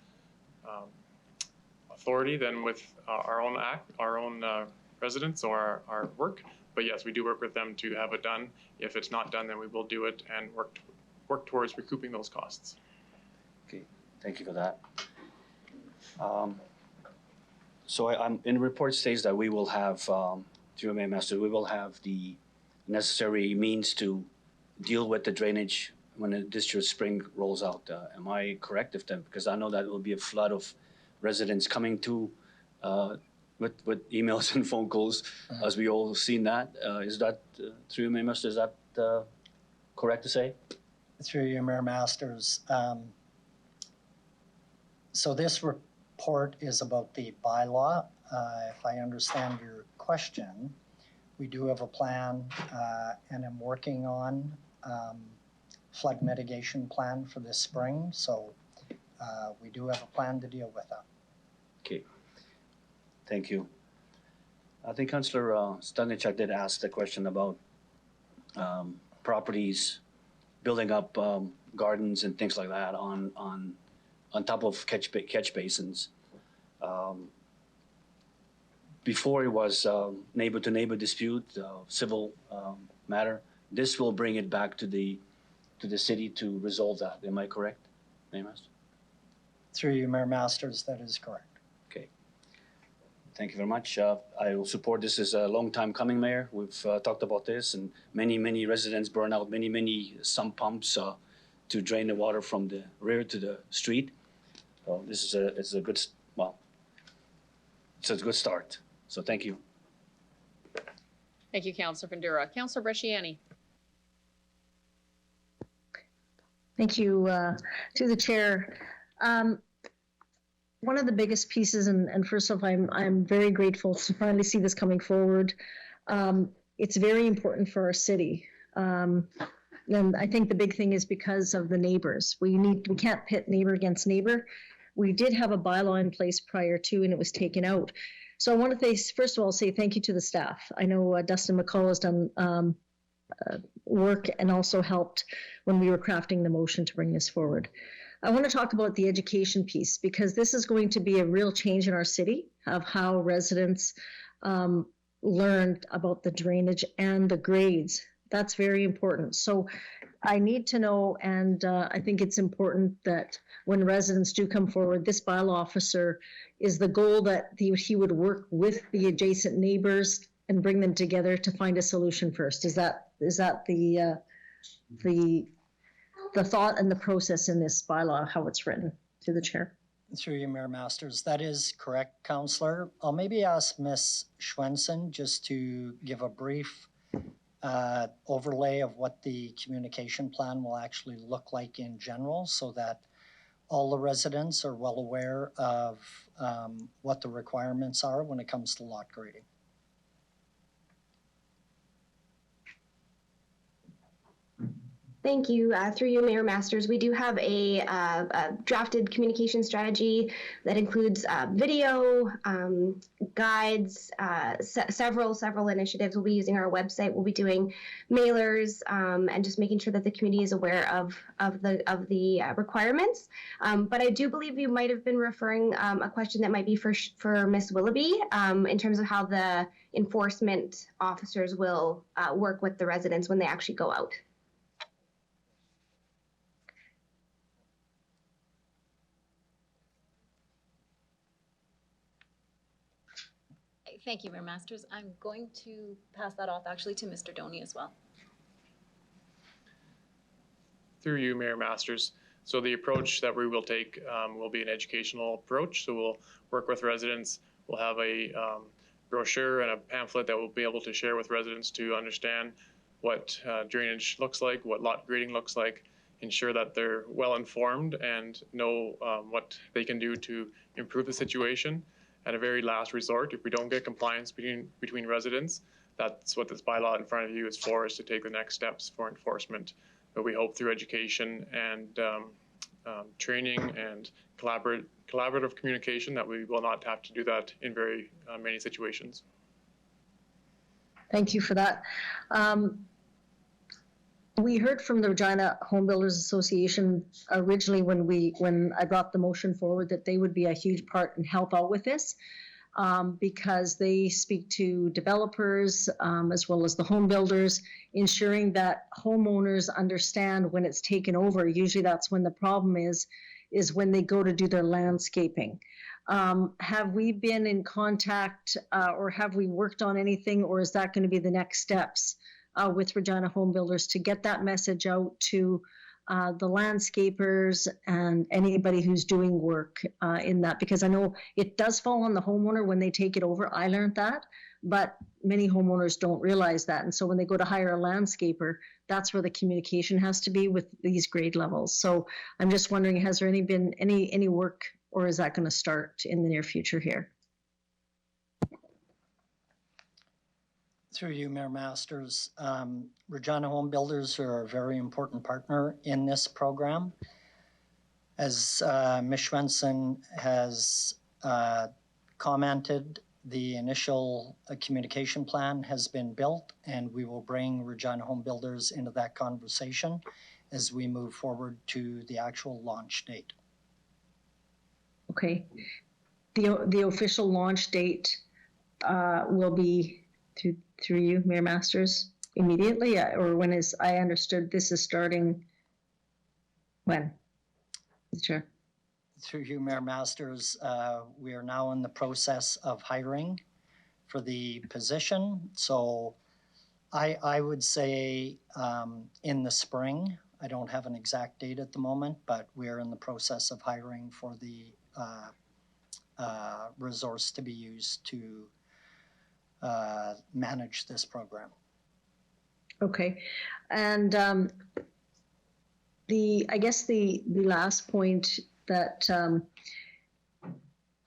Speaker 12: authority than with our own residents or our work. But yes, we do work with them to have it done. If it's not done, then we will do it and work towards recouping those costs.
Speaker 13: Okay, thank you for that. So I'm in the report states that we will have, through Mayor Master, we will have the necessary means to deal with the drainage when the discharge spring rolls out. Am I correct? Because I know that it will be a flood of residents coming to with emails and phone calls, as we all seen that. Is that through Mayor Master? Is that correct to say?
Speaker 11: Through you, Mayor Masters. So this report is about the bylaw. If I understand your question, we do have a plan and I'm working on flood mitigation plan for this spring. So we do have a plan to deal with that.
Speaker 13: Okay, thank you. I think Councillor Stanichuk did ask the question about properties building up gardens and things like that on top of catch basins. before it was neighbor-to-neighbor dispute, civil matter. This will bring it back to the city to resolve that. Am I correct, Mayor Master?
Speaker 11: Through you, Mayor Masters, that is correct.
Speaker 13: Okay. Thank you very much. I will support this. As a long time coming, Mayor. We've talked about this, and many residents burn out many sump pumps to drain the water from the rear to the street. So this is a good, well, it's a good start. So thank you.
Speaker 1: Thank you, Councillor Bandura. Councillor Bresciani.
Speaker 14: Thank you, to the chair. One of the biggest pieces, and first off, I'm very grateful to finally see this coming forward. It's very important for our city. And I think the big thing is because of the neighbors. We can't pit neighbor against neighbor. We did have a bylaw in place prior to, and it was taken out. So I want to first of all say thank you to the staff. I know Dustin McCall has done work and also helped when we were crafting the motion to bring this forward. I want to talk about the education piece because this is going to be a real change in our city of how residents learned about the drainage and the grades. That's very important. So I need to know, and I think it's important that when residents do come forward, this bylaw officer is the goal that he would work with the adjacent neighbors and bring them together to find a solution first. Is that the thought and the process in this bylaw, how it's written? To the chair.
Speaker 11: Through you, Mayor Masters, that is correct, Councillor. I'll maybe ask Ms. Schwensen just to give a brief overlay of what the communication plan will actually look like in general so that all the residents are well aware of what the requirements are when it comes to lot grading.
Speaker 15: Thank you. Through you, Mayor Masters, we do have a drafted communication strategy that includes video, guides, several initiatives. We'll be using our website. We'll be doing mailers and just making sure that the community is aware of the requirements. But I do believe you might have been referring a question that might be for Ms. Willoughby in terms of how the enforcement officers will work with the residents when they actually go out.
Speaker 4: Thank you, Mayor Masters. I'm going to pass that off actually to Mr. Doney as well.
Speaker 12: Through you, Mayor Masters. So the approach that we will take will be an educational approach. So we'll work with residents. We'll have a brochure and a pamphlet that we'll be able to share with residents to understand what drainage looks like, what lot grading looks like, ensure that they're well informed and know what they can do to improve the situation. At a very last resort, if we don't get compliance between residents, that's what this bylaw in front of you is for, is to take the next steps for enforcement. But we hope through education and training and collaborative communication that we will not have to do that in very many situations.
Speaker 14: Thank you for that. We heard from the Regina Home Builders Association originally when I brought the motion forward that they would be a huge part and help out with this because they speak to developers as well as the home builders, ensuring that homeowners understand when it's taken over. Usually that's when the problem is when they go to do their landscaping. Have we been in contact or have we worked on anything, or is that going to be the next steps with Regina Home Builders to get that message out to the landscapers and anybody who's doing work in that? Because I know it does fall on the homeowner when they take it over. I learned that, but many homeowners don't realize that. And so when they go to hire a landscaper, that's where the communication has to be with these grade levels. So I'm just wondering, has there been any work, or is that going to start in the near future here?
Speaker 11: Through you, Mayor Masters, Regina Home Builders are a very important partner in this program. As Ms. Schwensen has commented, the initial communication plan has been built, and we will bring Regina Home Builders into that conversation as we move forward to the actual launch date.
Speaker 14: Okay. The official launch date will be through you, Mayor Masters, immediately, or when is, I understood this is starting when? Sure.
Speaker 11: Through you, Mayor Masters, we are now in the process of hiring for the position. So I would say in the spring. I don't have an exact date at the moment, but we're in the process of hiring for the resource to be used to manage this program.
Speaker 14: Okay, and I guess the last point that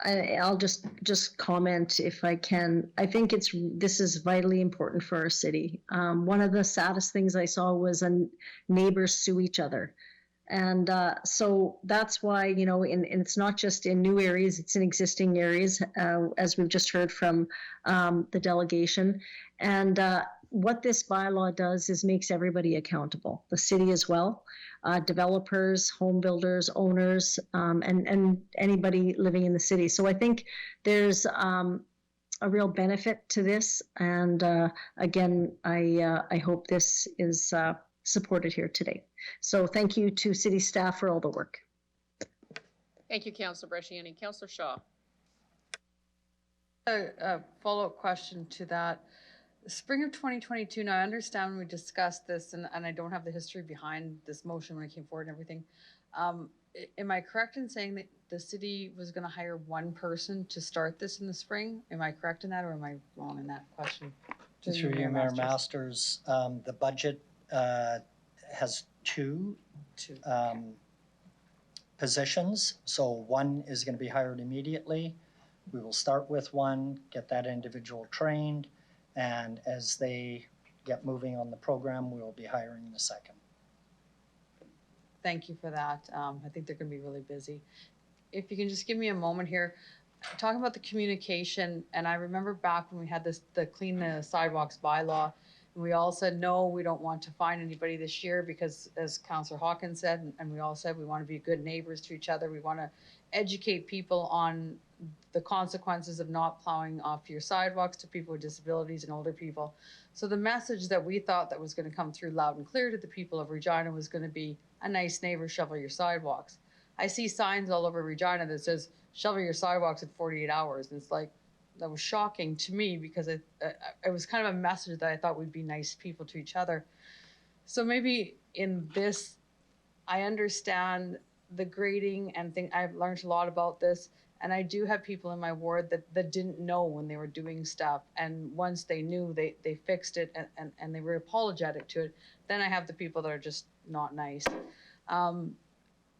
Speaker 14: I'll just comment if I can. I think this is vitally important for our city. One of the saddest things I saw was neighbors sue each other. And so that's why, and it's not just in new areas, it's in existing areas, as we've just heard from the delegation. And what this bylaw does is makes everybody accountable, the city as well, developers, home builders, owners, and anybody living in the city. So I think there's a real benefit to this. And again, I hope this is supported here today. So thank you to city staff for all the work.
Speaker 1: Thank you, Councillor Bresciani. Councillor Shaw.
Speaker 6: A follow-up question to that. Spring of 2022, now I understand when we discussed this, and I don't have the history behind this motion when it came forward and everything. Am I correct in saying that the city was going to hire one person to start this in the spring? Am I correct in that, or am I wrong in that question?
Speaker 11: Through you, Mayor Masters, the budget has two positions. So one is going to be hired immediately. We will start with one, get that individual trained, and as they get moving on the program, we will be hiring the second.
Speaker 6: Thank you for that. I think they're going to be really busy. If you can just give me a moment here, talking about the communication, and I remember back when we had the Clean the Sidewalks bylaw, and we all said, no, we don't want to fine anybody this year because, as Councillor Hawkins said, and we all said, we want to be good neighbors to each other. We want to educate people on the consequences of not plowing off your sidewalks to people with disabilities and older people. So the message that we thought that was going to come through loud and clear to the people of Regina was going to be a nice neighbor, shovel your sidewalks. I see signs all over Regina that says shovel your sidewalks in 48 hours. And it's like, that was shocking to me because it was kind of a message that I thought we'd be nice people to each other. So maybe in this, I understand the grading and I've learned a lot about this. And I do have people in my ward that didn't know when they were doing stuff. And once they knew, they fixed it and they were apologetic to it. Then I have the people that are just not nice.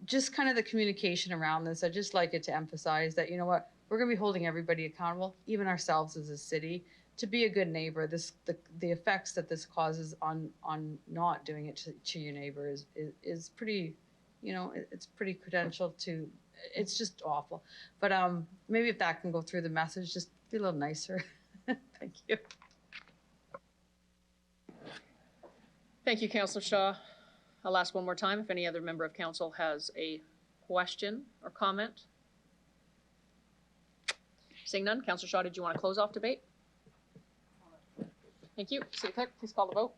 Speaker 6: Just kind of the communication around this. I just like it to emphasize that, you know what, we're going to be holding everybody accountable, even ourselves as a city, to be a good neighbor. The effects that this causes on not doing it to your neighbor is pretty, it's pretty credential to. It's just awful. But maybe if that can go through the message, just be a little nicer. Thank you.
Speaker 1: Thank you, Councillor Shaw. I'll ask one more time if any other member of council has a question or comment. Seeing none, Councillor Shaw, did you want to close off debate? Thank you. City Clerk, please call the vote.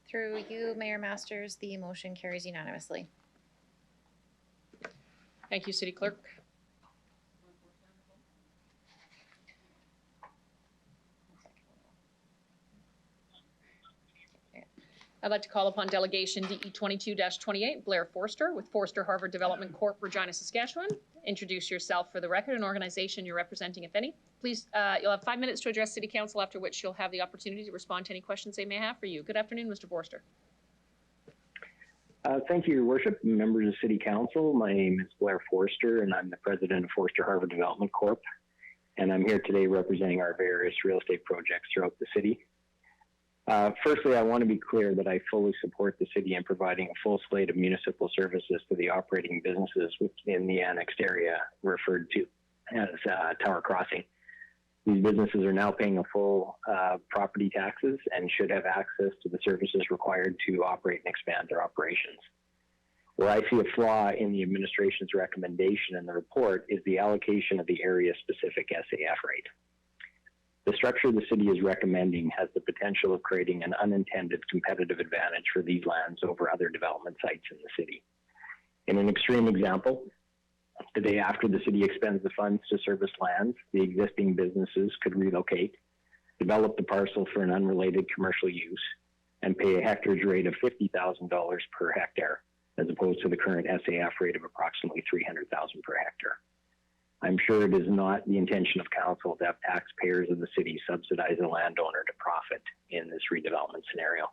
Speaker 5: Through you, Mayor Masters, the motion carries unanimously.
Speaker 1: Thank you, City Clerk. I'd like to call upon Delegation DE 22-28, Blair Forster with Forster Harvard Development Corp, Regina, Saskatchewan. Introduce yourself for the record and organization you're representing, if any. Please, you'll have 5 minutes to address City Council, after which you'll have the opportunity to respond to any questions they may have for you. Good afternoon, Mr. Forster.
Speaker 16: Thank you, Your Worship, members of City Council. My name is Blair Forster, and I'm the president of Forster Harvard Development Corp. And I'm here today representing our various real estate projects throughout the city. Firstly, I want to be clear that I fully support the city in providing a full slate of municipal services to the operating businesses within the annexed area referred to as Tower Crossing. These businesses are now paying a full property taxes and should have access to the services required to operate and expand their operations. Where I see a flaw in the administration's recommendation in the report is the allocation of the area-specific SAF rate. The structure the city is recommending has the potential of creating an unintended competitive advantage for these lands over other development sites in the city. In an extreme example, the day after the city expends the funds to service lands, the existing businesses could relocate, develop the parcel for an unrelated commercial use, and pay a hectareage rate of $50,000 per hectare, as opposed to the current SAF rate of approximately $300,000 per hectare. I'm sure it is not the intention of council to have taxpayers of the city subsidize a landowner to profit in this redevelopment scenario.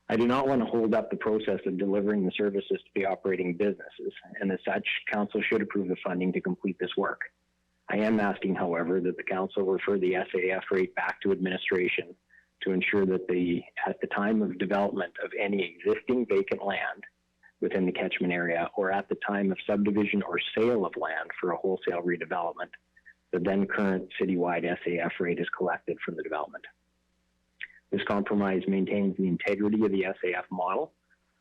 Speaker 16: I do not want to hold up the process of delivering the services to the operating businesses, and as such, council should approve the funding to complete this work. I am asking, however, that the council refer the SAF rate back to administration to ensure that at the time of development of any existing vacant land within the catchment area, or at the time of subdivision or sale of land for a wholesale redevelopment, the then current citywide SAF rate is collected from the development. This compromise maintains the integrity of the SAF model,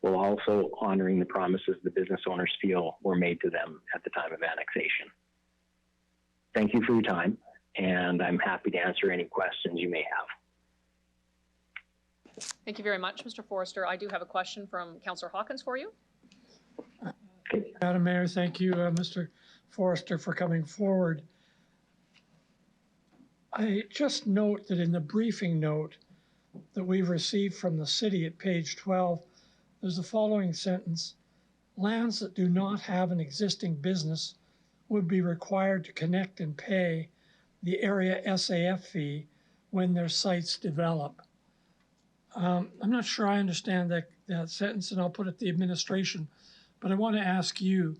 Speaker 16: while also honoring the promises the business owners feel were made to them at the time of annexation. Thank you for your time, and I'm happy to answer any questions you may have.
Speaker 1: Thank you very much, Mr. Forrester. I do have a question from Councillor Hawkins for you.
Speaker 3: Madam Mayor, thank you, Mr. Forrester, for coming forward. I just note that in the briefing note that we've received from the city at page 12, there's the following sentence: lands that do not have an existing business would be required to connect and pay the area SAF fee when their sites develop. I'm not sure I understand that sentence, and I'll put it to the administration, but I want to ask you,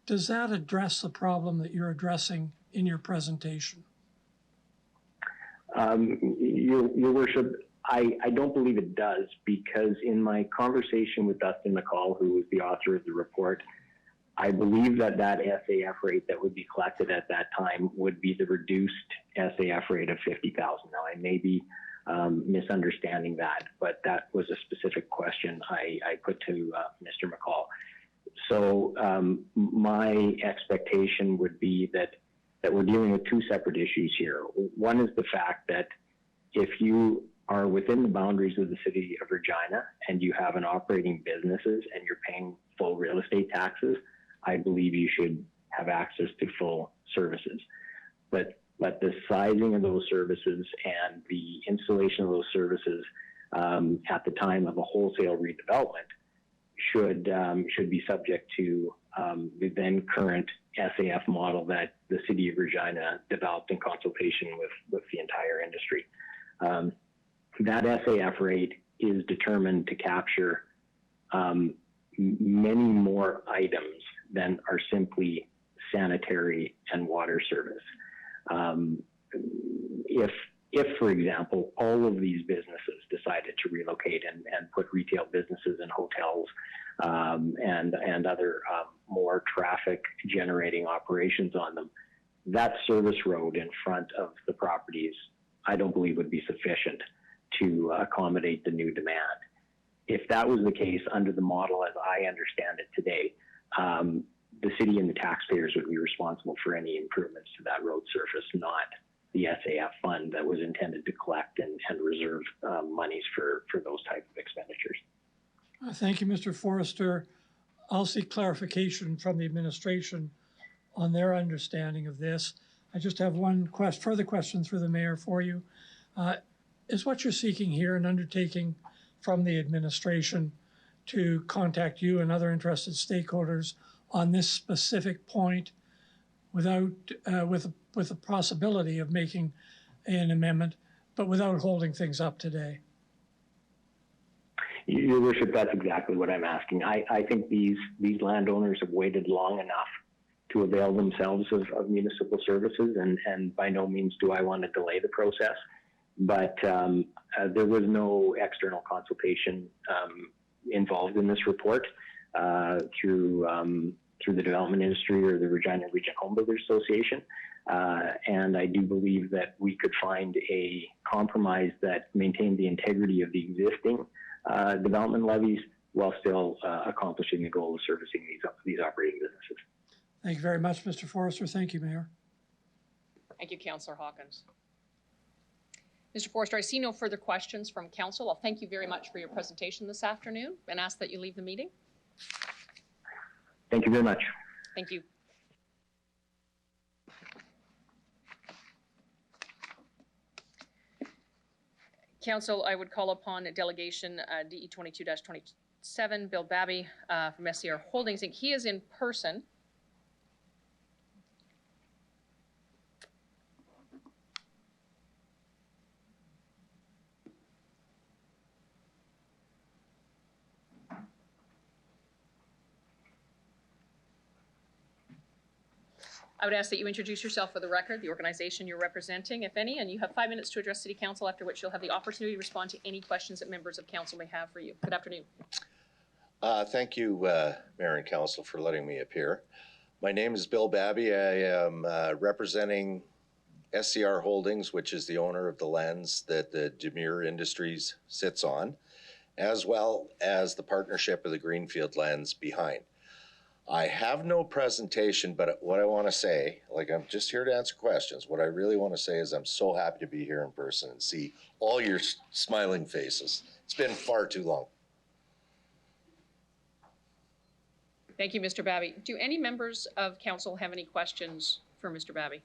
Speaker 3: does that address the problem that you're addressing in your presentation?
Speaker 16: Your Worship, I don't believe it does, because in my conversation with Dustin McCall, who was the author of the report, I believe that SAF rate that would be collected at that time would be the reduced SAF rate of $50,000. Now, I may be misunderstanding that, but that was a specific question I put to Mr. McCall. So my expectation would be that we're dealing with two separate issues here. One is the fact that if you are within the boundaries of the city of Regina and you have an operating businesses and you're paying full real estate taxes, I believe you should have access to full services. But the sizing of those services and the installation of those services at the time of a wholesale redevelopment should be subject to the then current SAF model that the city of Regina developed in consultation with the entire industry. That SAF rate is determined to capture many more items than are simply sanitary and water service. If, for example, all of these businesses decided to relocate and put retail businesses and hotels and other more traffic generating operations on them, that service road in front of the properties, I don't believe would be sufficient to accommodate the new demand. If that was the case under the model as I understand it today, the city and the taxpayers would be responsible for any improvements to that road surface, not the SAF fund that was intended to collect and reserve monies for those type of expenditures.
Speaker 3: Thank you, Mr. Forrester. I'll seek clarification from the administration on their understanding of this. I just have one further question through the mayor for you. Is what you're seeking here an undertaking from the administration to contact you and other interested stakeholders on this specific point without with the possibility of making an amendment, but without holding things up today?
Speaker 16: Your Worship, that's exactly what I'm asking. I think these landowners have waited long enough to avail themselves of municipal services, and by no means do I want to delay the process. but there was no external consultation involved in this report through the development industry or the Regina Region Home Builders Association. And I do believe that we could find a compromise that maintained the integrity of the existing development levies while still accomplishing the goal of servicing these operating businesses.
Speaker 3: Thank you very much, Mr. Forrester. Thank you, Mayor.
Speaker 1: Thank you, Councillor Hawkins. Mr. Forrester, I see no further questions from council. I'll thank you very much for your presentation this afternoon and ask that you leave the meeting.
Speaker 16: Thank you very much.
Speaker 1: Thank you. Council, I would call upon delegation DE 22-27, Bill Babby from SCR Holdings Inc. He is in person. I would ask that you introduce yourself for the record, the organization you're representing, if any, and you have 5 minutes to address City Council, after which you'll have the opportunity to respond to any questions that members of council may have for you. Good afternoon.
Speaker 17: Thank you, Mayor and Council, for letting me appear. My name is Bill Babby. I am representing SCR Holdings, which is the owner of the lands that the Demure Industries sits on, as well as the partnership of the Greenfield lands behind. I have no presentation, but what I want to say, like, I'm just here to answer questions. What I really want to say is I'm so happy to be here in person and see all your smiling faces. It's been far too long.
Speaker 1: Thank you, Mr. Babby. Do any members of council have any questions for Mr. Babby?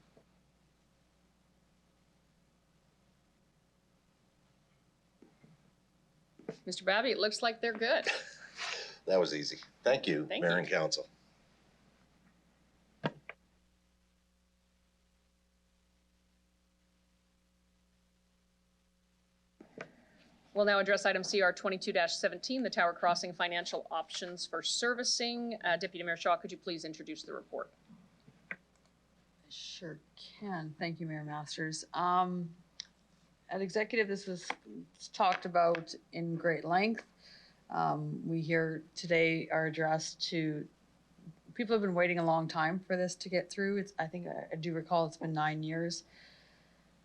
Speaker 1: Mr. Babby, it looks like they're good.
Speaker 17: That was easy. Thank you,
Speaker 1: Thank
Speaker 17: Mayor
Speaker 1: you.
Speaker 17: and Council.
Speaker 1: We'll now address item CR 22-17, the Tower Crossing financial options for servicing. Deputy Mayor Shaw, could you please introduce the report?
Speaker 6: Sure can. Thank you, Mayor Masters. At executive, this was talked about in great length. We here today are addressed to, people have been waiting a long time for this to get through. I think I do recall it's been 9 years.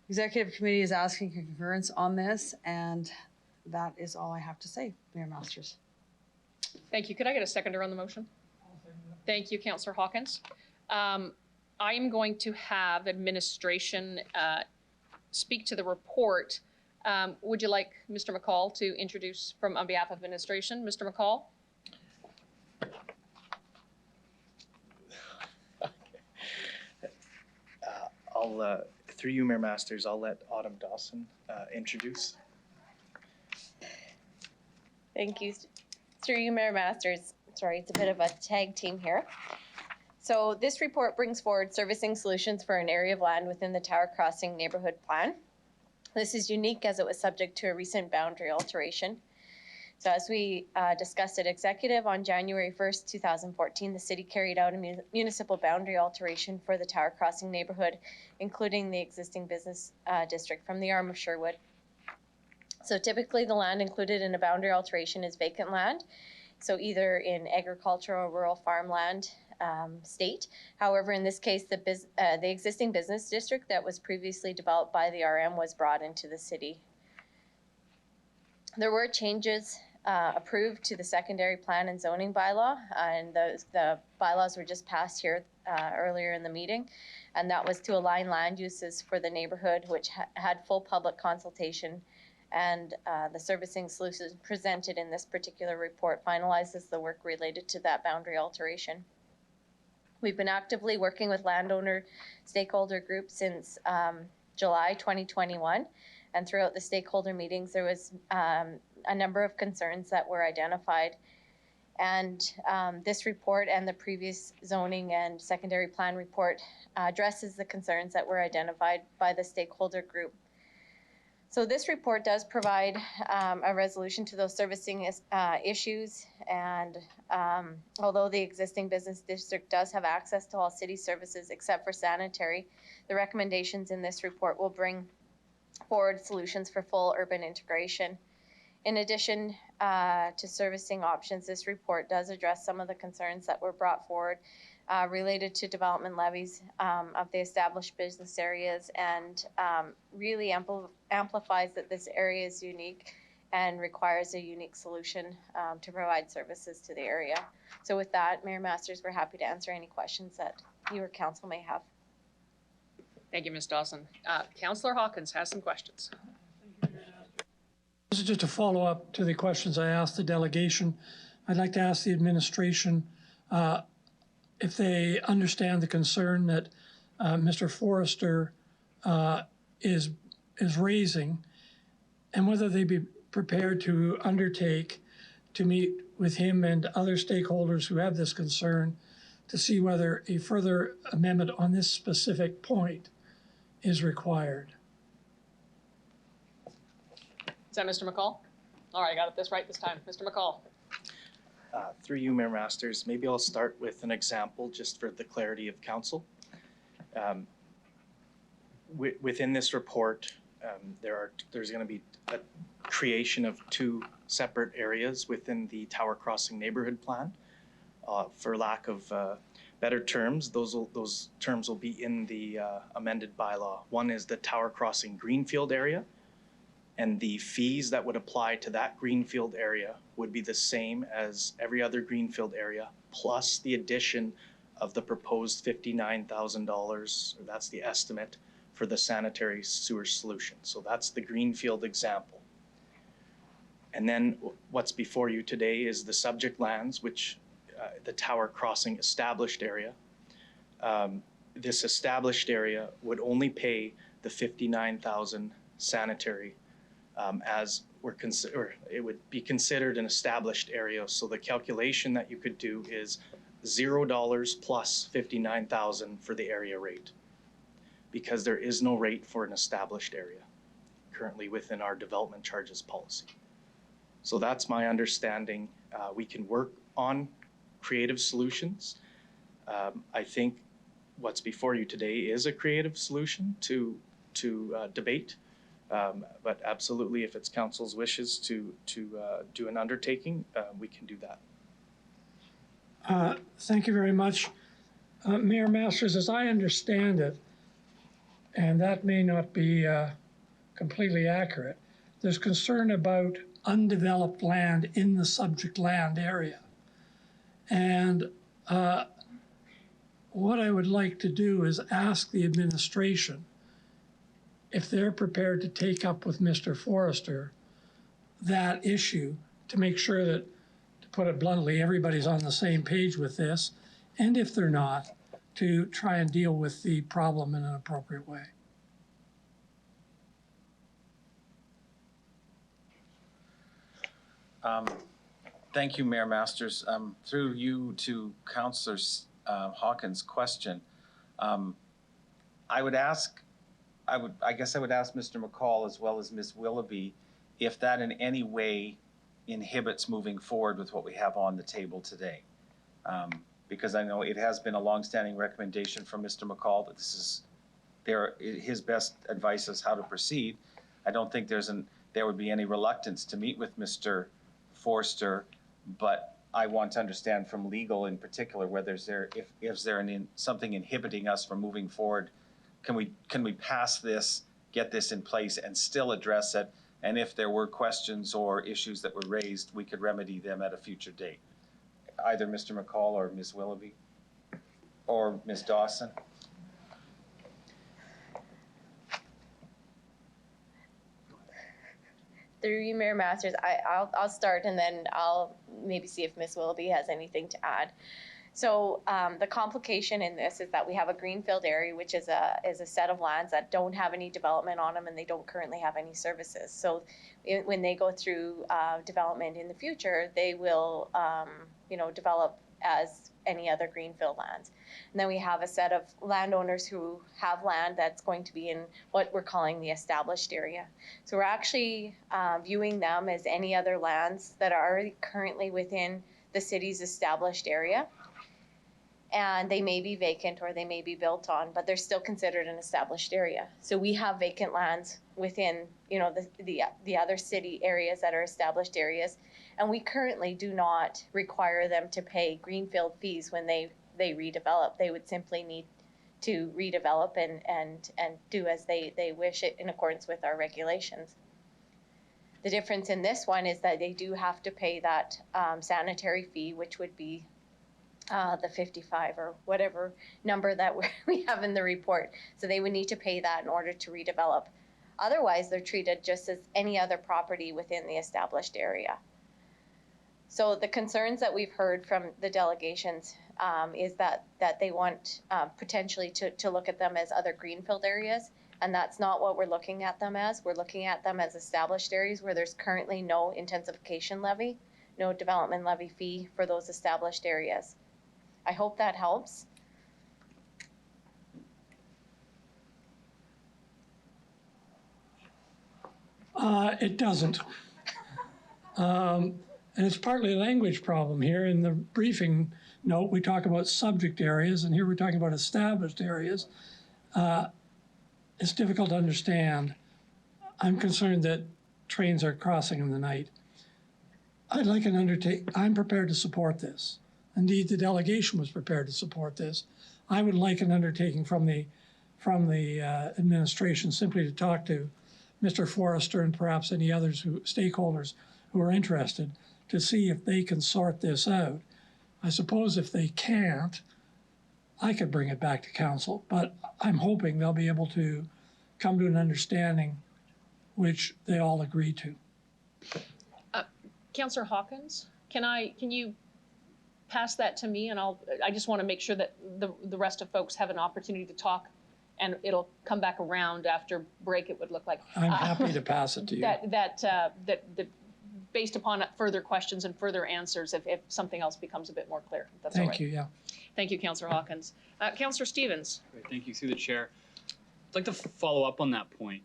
Speaker 6: Executive committee is asking concurrence on this, and that is all I have to say, Mayor Masters.
Speaker 1: Thank you. Could I get a seconder on the motion? Thank you, Councillor Hawkins. I am going to have administration speak to the report. Would you like Mr. McCall to introduce on behalf of administration? Mr. McCall?
Speaker 18: Through you, Mayor Masters, I'll let Autumn Dawson introduce.
Speaker 19: Thank you. Through you, Mayor Masters. Sorry, it's a bit of a tag team here. So this report brings forward servicing solutions for an area of land within the Tower Crossing neighborhood plan. This is unique as it was subject to a recent boundary alteration. So as we discussed at executive on January 1st, 2014, the city carried out a municipal boundary alteration for the Tower Crossing neighborhood, including the existing business district from the arm of Sherwood. So typically the land included in a boundary alteration is vacant land, so either in agricultural or rural farmland state. However, in this case, the existing business district that was previously developed by the RM was brought into the city. There were changes approved to the secondary plan and zoning bylaw, and the bylaws were just passed here earlier in the meeting, and that was to align land uses for the neighborhood, which had full public consultation, and the servicing solutions presented in this particular report finalizes the work related to that boundary alteration. We've been actively working with landowner stakeholder groups since July 2021, and throughout the stakeholder meetings there was a number of concerns that were identified, and this report and the previous zoning and secondary plan report addresses the concerns that were identified by the stakeholder group. So this report does provide a resolution to those servicing issues, and although the existing business district does have access to all city services except for sanitary, the recommendations in this report will bring forward solutions for full urban integration. In addition to servicing options, this report does address some of the concerns that were brought forward related to development levies of the established business areas, and really amplifies that this area is unique and requires a unique solution to provide services to the area. So with that, Mayor Masters, we're happy to answer any questions that you or council may have.
Speaker 1: Thank you, Ms. Dawson. Councillor Hawkins has some questions.
Speaker 3: This is just a follow-up to the questions I asked the delegation. I'd like to ask the administration if they understand the concern that Mr. Forrester is raising, and whether they be prepared to undertake to meet with him and other stakeholders who have this concern to see whether a further amendment on this specific point is required.
Speaker 1: Is that Mr. McCall? All right, I got it right this time. Mr. McCall.
Speaker 18: Through you, Mayor Masters, maybe I'll start with an example just for the clarity of council. Within this report, there's going to be a creation of 2 separate areas within the Tower Crossing neighborhood plan. For lack of better terms, those terms will be in the amended bylaw. One is the Tower Crossing Greenfield area, and the fees that would apply to that greenfield area would be the same as every other greenfield area, plus the addition of the proposed $59,000, that's the estimate for the sanitary sewer solution. So that's the greenfield example. And then what's before you today is the subject lands, which the Tower Crossing established area. This established area would only pay the $59,000 sanitary as it would be considered an established area. So the calculation that you could do is $0 plus $59,000 for the area rate, because there is no rate for an established area currently within our development charges policy. So that's my understanding. We can work on creative solutions. I think what's before you today is a creative solution to debate. But absolutely, if it's council's wishes to do an undertaking, we can do that.
Speaker 3: Thank you very much. Mayor Masters, as I understand it, and that may not be completely accurate, there's concern about undeveloped land in the subject land area. And what I would like to do is ask the administration if they're prepared to take up with Mr. Forrester that issue to make sure that, to put it bluntly, everybody's on the same page with this, and if they're not, to try and deal with the problem in an appropriate way.
Speaker 2: Thank you, Mayor Masters. Through you to Councillor Hawkins' question, I guess I would ask Mr. McCall as well as Ms. Willoughby if that in any way inhibits moving forward with what we have on the table today. Because I know it has been a longstanding recommendation from Mr. McCall that this is his best advice is how to proceed. I don't think there would be any reluctance to meet with Mr. Forrester, but I want to understand from legal in particular whether is there something inhibiting us from moving forward. Can we pass this, get this in place, and still address it? And if there were questions or issues that were raised, we could remedy them at a future date. Either Mr. McCall or Ms. Willoughby or Ms. Dawson.
Speaker 19: Through you, Mayor Masters, I'll start, and then I'll maybe see if Ms. Willoughby has anything to add. So the complication in this is that we have a greenfield area, which is a set of lands that don't have any development on them, and they don't currently have any services. So when they go through development in the future, they will develop as any other greenfield lands. And then we have a set of landowners who have land that's going to be in what we're calling the established area. So we're actually viewing them as any other lands that are currently within the city's established area. and they may be vacant or they may be built on, but they're still considered an established area. So we have vacant lands within, you know, the other city areas that are established areas, and we currently do not require them to pay greenfield fees when they redevelop. They would simply need to redevelop and do as they wish it in accordance with our regulations. The difference in this one is that they do have to pay that sanitary fee, which would be the 55 or whatever number that we have in the report. So they would need to pay that in order to redevelop. Otherwise, they're treated just as any other property within the established area. So the concerns that we've heard from the delegations is that they want potentially to look at them as other greenfield areas, and that's not what we're looking at them as. We're looking at them as established areas where there's currently no intensification levy, no development levy fee for those established areas. I hope that helps.
Speaker 3: It doesn't. And it's partly a language problem here. In the briefing note, we talk about subject areas, and here we're talking about established areas. It's difficult to understand. I'm concerned that trains are crossing in the night. I'd like an I'm prepared to support this. Indeed, the delegation was prepared to support this. I would like an undertaking from the administration simply to talk to Mr. Forrester and perhaps any others stakeholders who are interested to see if they can sort this out. I suppose if they can't, I could bring it back to council, but I'm hoping they'll be able to come to an understanding which they all agree to.
Speaker 1: Councillor Hawkins, can you pass that to me, and I just want to make sure that the rest of folks have an opportunity to talk, and it'll come back around after break. It would look like
Speaker 3: I'm happy to pass it to you.
Speaker 1: That based upon further questions and further answers, if something else becomes a bit more clear. That's all right.
Speaker 3: Thank you. Yeah.
Speaker 1: Thank you, Councillor Hawkins. Councillor Stevens.
Speaker 10: Great, thank you, through the chair. I'd like to follow up on that point.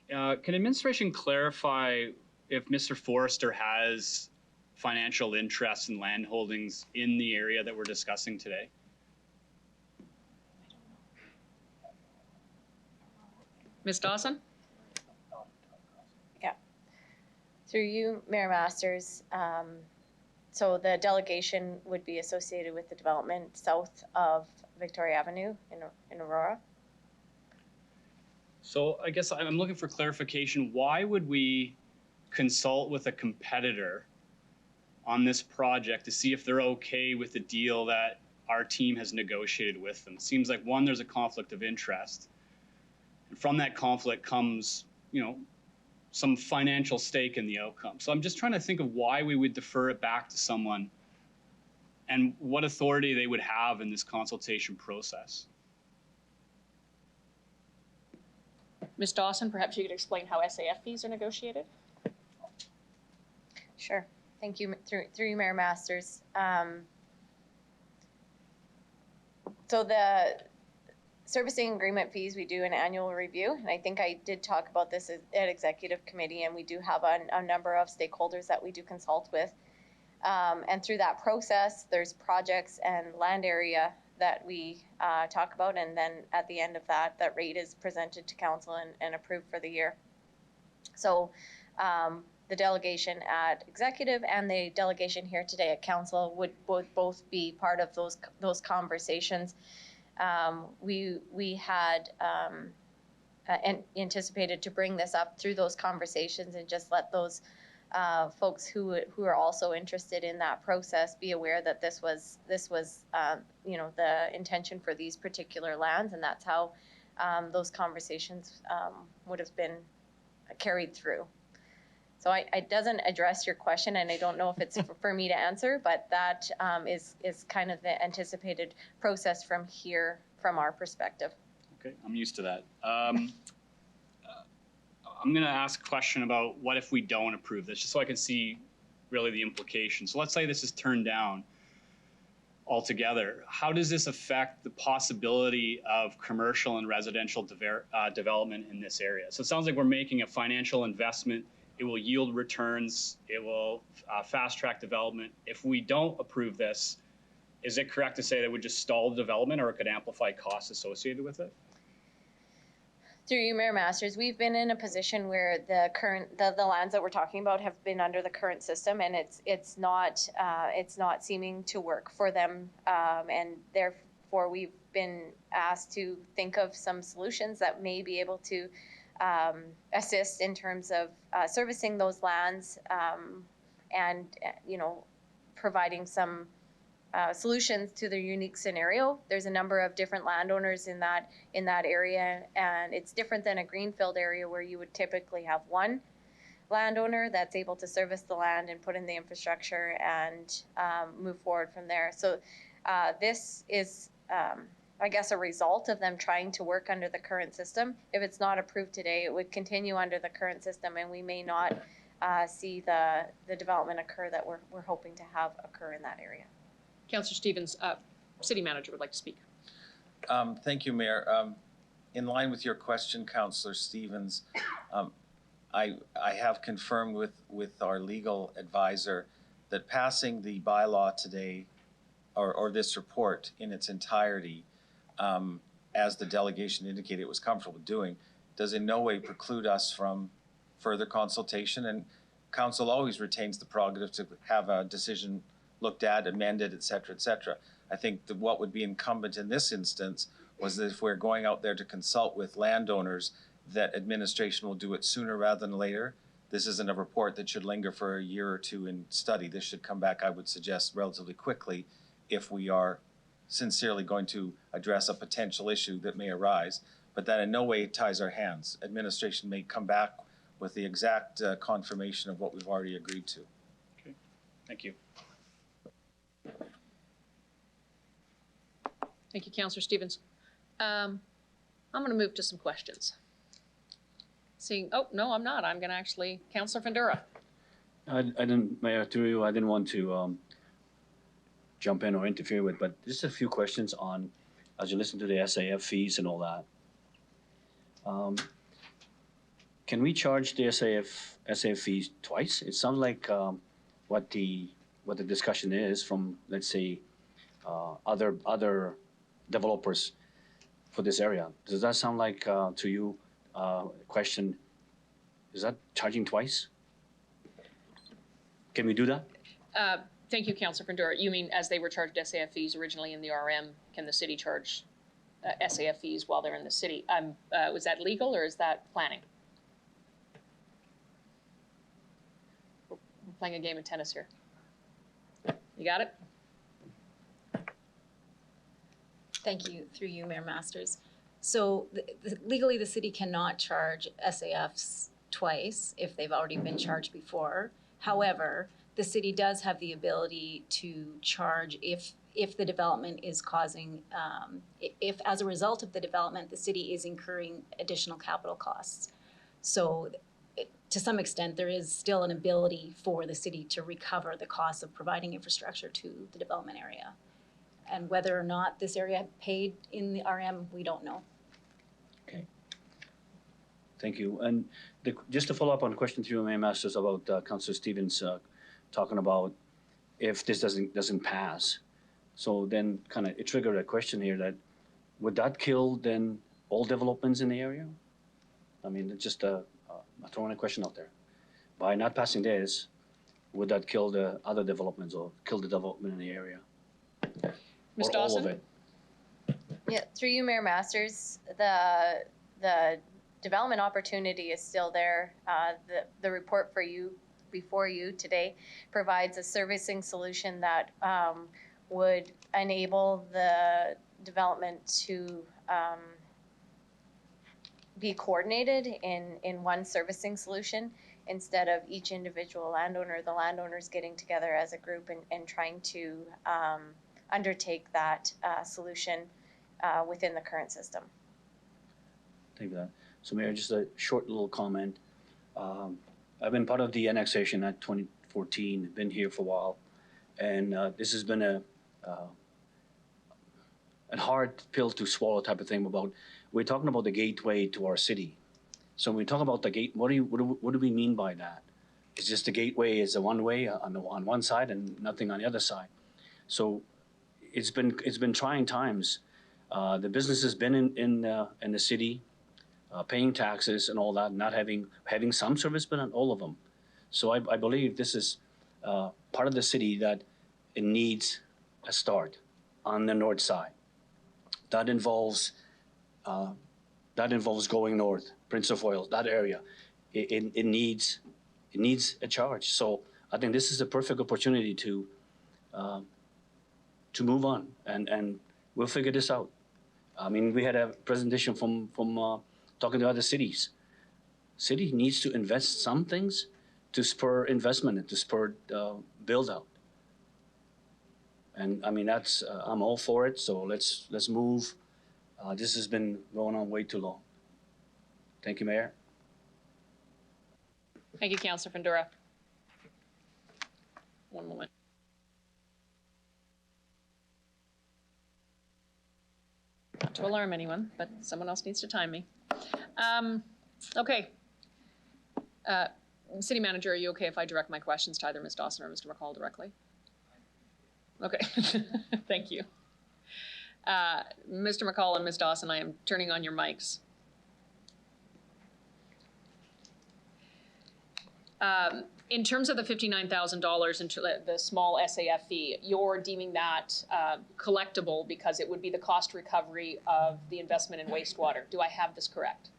Speaker 10: Can administration clarify if Mr. Forrester has financial interests and land holdings in the area that we're discussing today?
Speaker 1: Ms. Dawson?
Speaker 19: Yeah. Through you, Mayor Masters, so the delegation would be associated with the development south of Victoria Avenue in Aurora.
Speaker 10: So I guess I'm looking for clarification. Why would we consult with a competitor on this project to see if they're okay with the deal that our team has negotiated with them? It seems like, one, there's a conflict of interest. And from that conflict comes, you know, some financial stake in the outcome. So I'm just trying to think of why we would defer it back to someone and what authority they would have in this consultation process.
Speaker 1: Ms. Dawson, perhaps you could explain how SAF fees are negotiated?
Speaker 19: Sure. Thank you, through you, Mayor Masters. So the servicing agreement fees, we do an annual review, and I think I did talk about this at executive committee, and we do have a number of stakeholders that we do consult with. And through that process, there's projects and land area that we talk about, and then at the end of that rate is presented to council and approved for the year. So the delegation at executive and the delegation here today at council would both be part of those conversations. We had anticipated to bring this up through those conversations and just let those folks who are also interested in that process be aware that this was you know, the intention for these particular lands, and that's how those conversations would have been carried through. So it doesn't address your question, and I don't know if it's for me to answer, but that is kind of the anticipated process from here, from our perspective.
Speaker 10: Okay, I'm used to that. I'm going to ask a question about what if we don't approve this, just so I can see really the implications. So let's say this is turned down altogether. How does this affect the possibility of commercial and residential development in this area? So it sounds like we're making a financial investment. It will yield returns. It will fast track development. If we don't approve this, is it correct to say that would just stall the development or it could amplify costs associated with it?
Speaker 19: Through you, Mayor Masters, we've been in a position where the lands that we're talking about have been under the current system, and it's not seeming to work for them, and therefore we've been asked to think of some solutions that may be able to assist in terms of servicing those lands, and providing some solutions to their unique scenario. There's a number of different landowners in that area, and it's different than a greenfield area where you would typically have one landowner that's able to service the land and put in the infrastructure and move forward from there. So this is, I guess, a result of them trying to work under the current system. If it's not approved today, it would continue under the current system, and we may not see the development occur that we're hoping to have occur in that area.
Speaker 1: Councillor Stevens, City Manager would like to speak.
Speaker 2: Thank you, Mayor. In line with your question, Councillor Stevens, I have confirmed with our legal advisor that passing the bylaw today, or this report in its entirety, as the delegation indicated it was comfortable doing, does in no way preclude us from further consultation, and Council always retains the prerogative to have a decision looked at, amended, et cetera, et cetera. I think that what would be incumbent in this instance was that if we're going out there to consult with landowners, that administration will do it sooner rather than later. This isn't a report that should linger for a year or two in study. This should come back, I would suggest, relatively quickly if we are sincerely going to address a potential issue that may arise. But that in no way ties our hands. Administration may come back with the exact confirmation of what we've already agreed to.
Speaker 10: Okay, thank you.
Speaker 1: Thank you, Councillor Stevens. I'm going to move to some questions. Oh, no, I'm not. I'm going to actually, Councillor Fundura.
Speaker 13: I didn't, Mayor, through you, I didn't want to jump in or interfere with, but just a few questions on, as you listen to the SAF fees and all that. Can we charge the SAF fees twice? It sounds like what the discussion is from, let's say, other developers for this area. Does that sound like to you question? Is that charging twice? Can we do that?
Speaker 1: Thank you, Councillor Fundura. You mean as they were charged SAF fees originally in the RM, can the city charge SAF fees while they're in the city? Was that legal or is that planning? We're playing a game of tennis here. You got it?
Speaker 4: Thank you, through you, Mayor Masters. So legally, the city cannot charge SAFs twice if they've already been charged before. However, the city does have the ability to charge if the development is causing, if as a result of the development, the city is incurring additional capital costs. So to some extent, there is still an ability for the city to recover the cost of providing infrastructure to the development area. And whether or not this area paid in the RM, we don't know.
Speaker 13: Okay. Thank you. And just to follow up on a question through Mayor Masters about Councillor Stevens talking about if this doesn't pass. So then kind of it triggered a question here that would that kill then all developments in the area? I mean, it's just I'm throwing a question out there. By not passing this, would that kill the other developments or kill the development in the area?
Speaker 1: Ms.
Speaker 13: Or
Speaker 1: Dawson?
Speaker 13: all of it?
Speaker 19: Yeah, through you, Mayor Masters, the development opportunity is still there. The report before you today provides a servicing solution that would enable the development to be coordinated in one servicing solution instead of each individual landowner, the landowners getting together as a group and trying to undertake that solution within the current system.
Speaker 13: Thank you for that. So Mayor, just a short little comment. I've been part of the annexation at 2014, been here for a while, and this has been a hard pill to swallow type of thing about, we're talking about the gateway to our city. So when we talk about the gate, what do we mean by that? It's just the gateway is a one way on one side and nothing on the other side. So it's been trying times. The business has been in the city, paying taxes and all that, not having some service, but not all of them. So I believe this is part of the city that it needs a start on the north side. That involves going north, Prince of Wales, that area. It needs a charge. So I think this is a perfect opportunity to move on, and we'll figure this out. I mean, we had a presentation from talking to other cities. City needs to invest some things to spur investment and to spur build out. And I mean, that's I'm all for it. So let's move. This has been going on way too long. Thank you, Mayor.
Speaker 1: Thank you, Councillor Fundura. One moment. Not to alarm anyone, but someone else needs to time me. Okay. City Manager, are you okay if I direct my questions to either Ms. Dawson or Mr. McCall directly? Okay, thank you. Mr. McCall and Ms. Dawson, I am turning on your mics. In terms of the $59,000 into the small SAF fee, you're deeming that collectible because it would be the cost recovery of the investment in wastewater. Do I have this correct?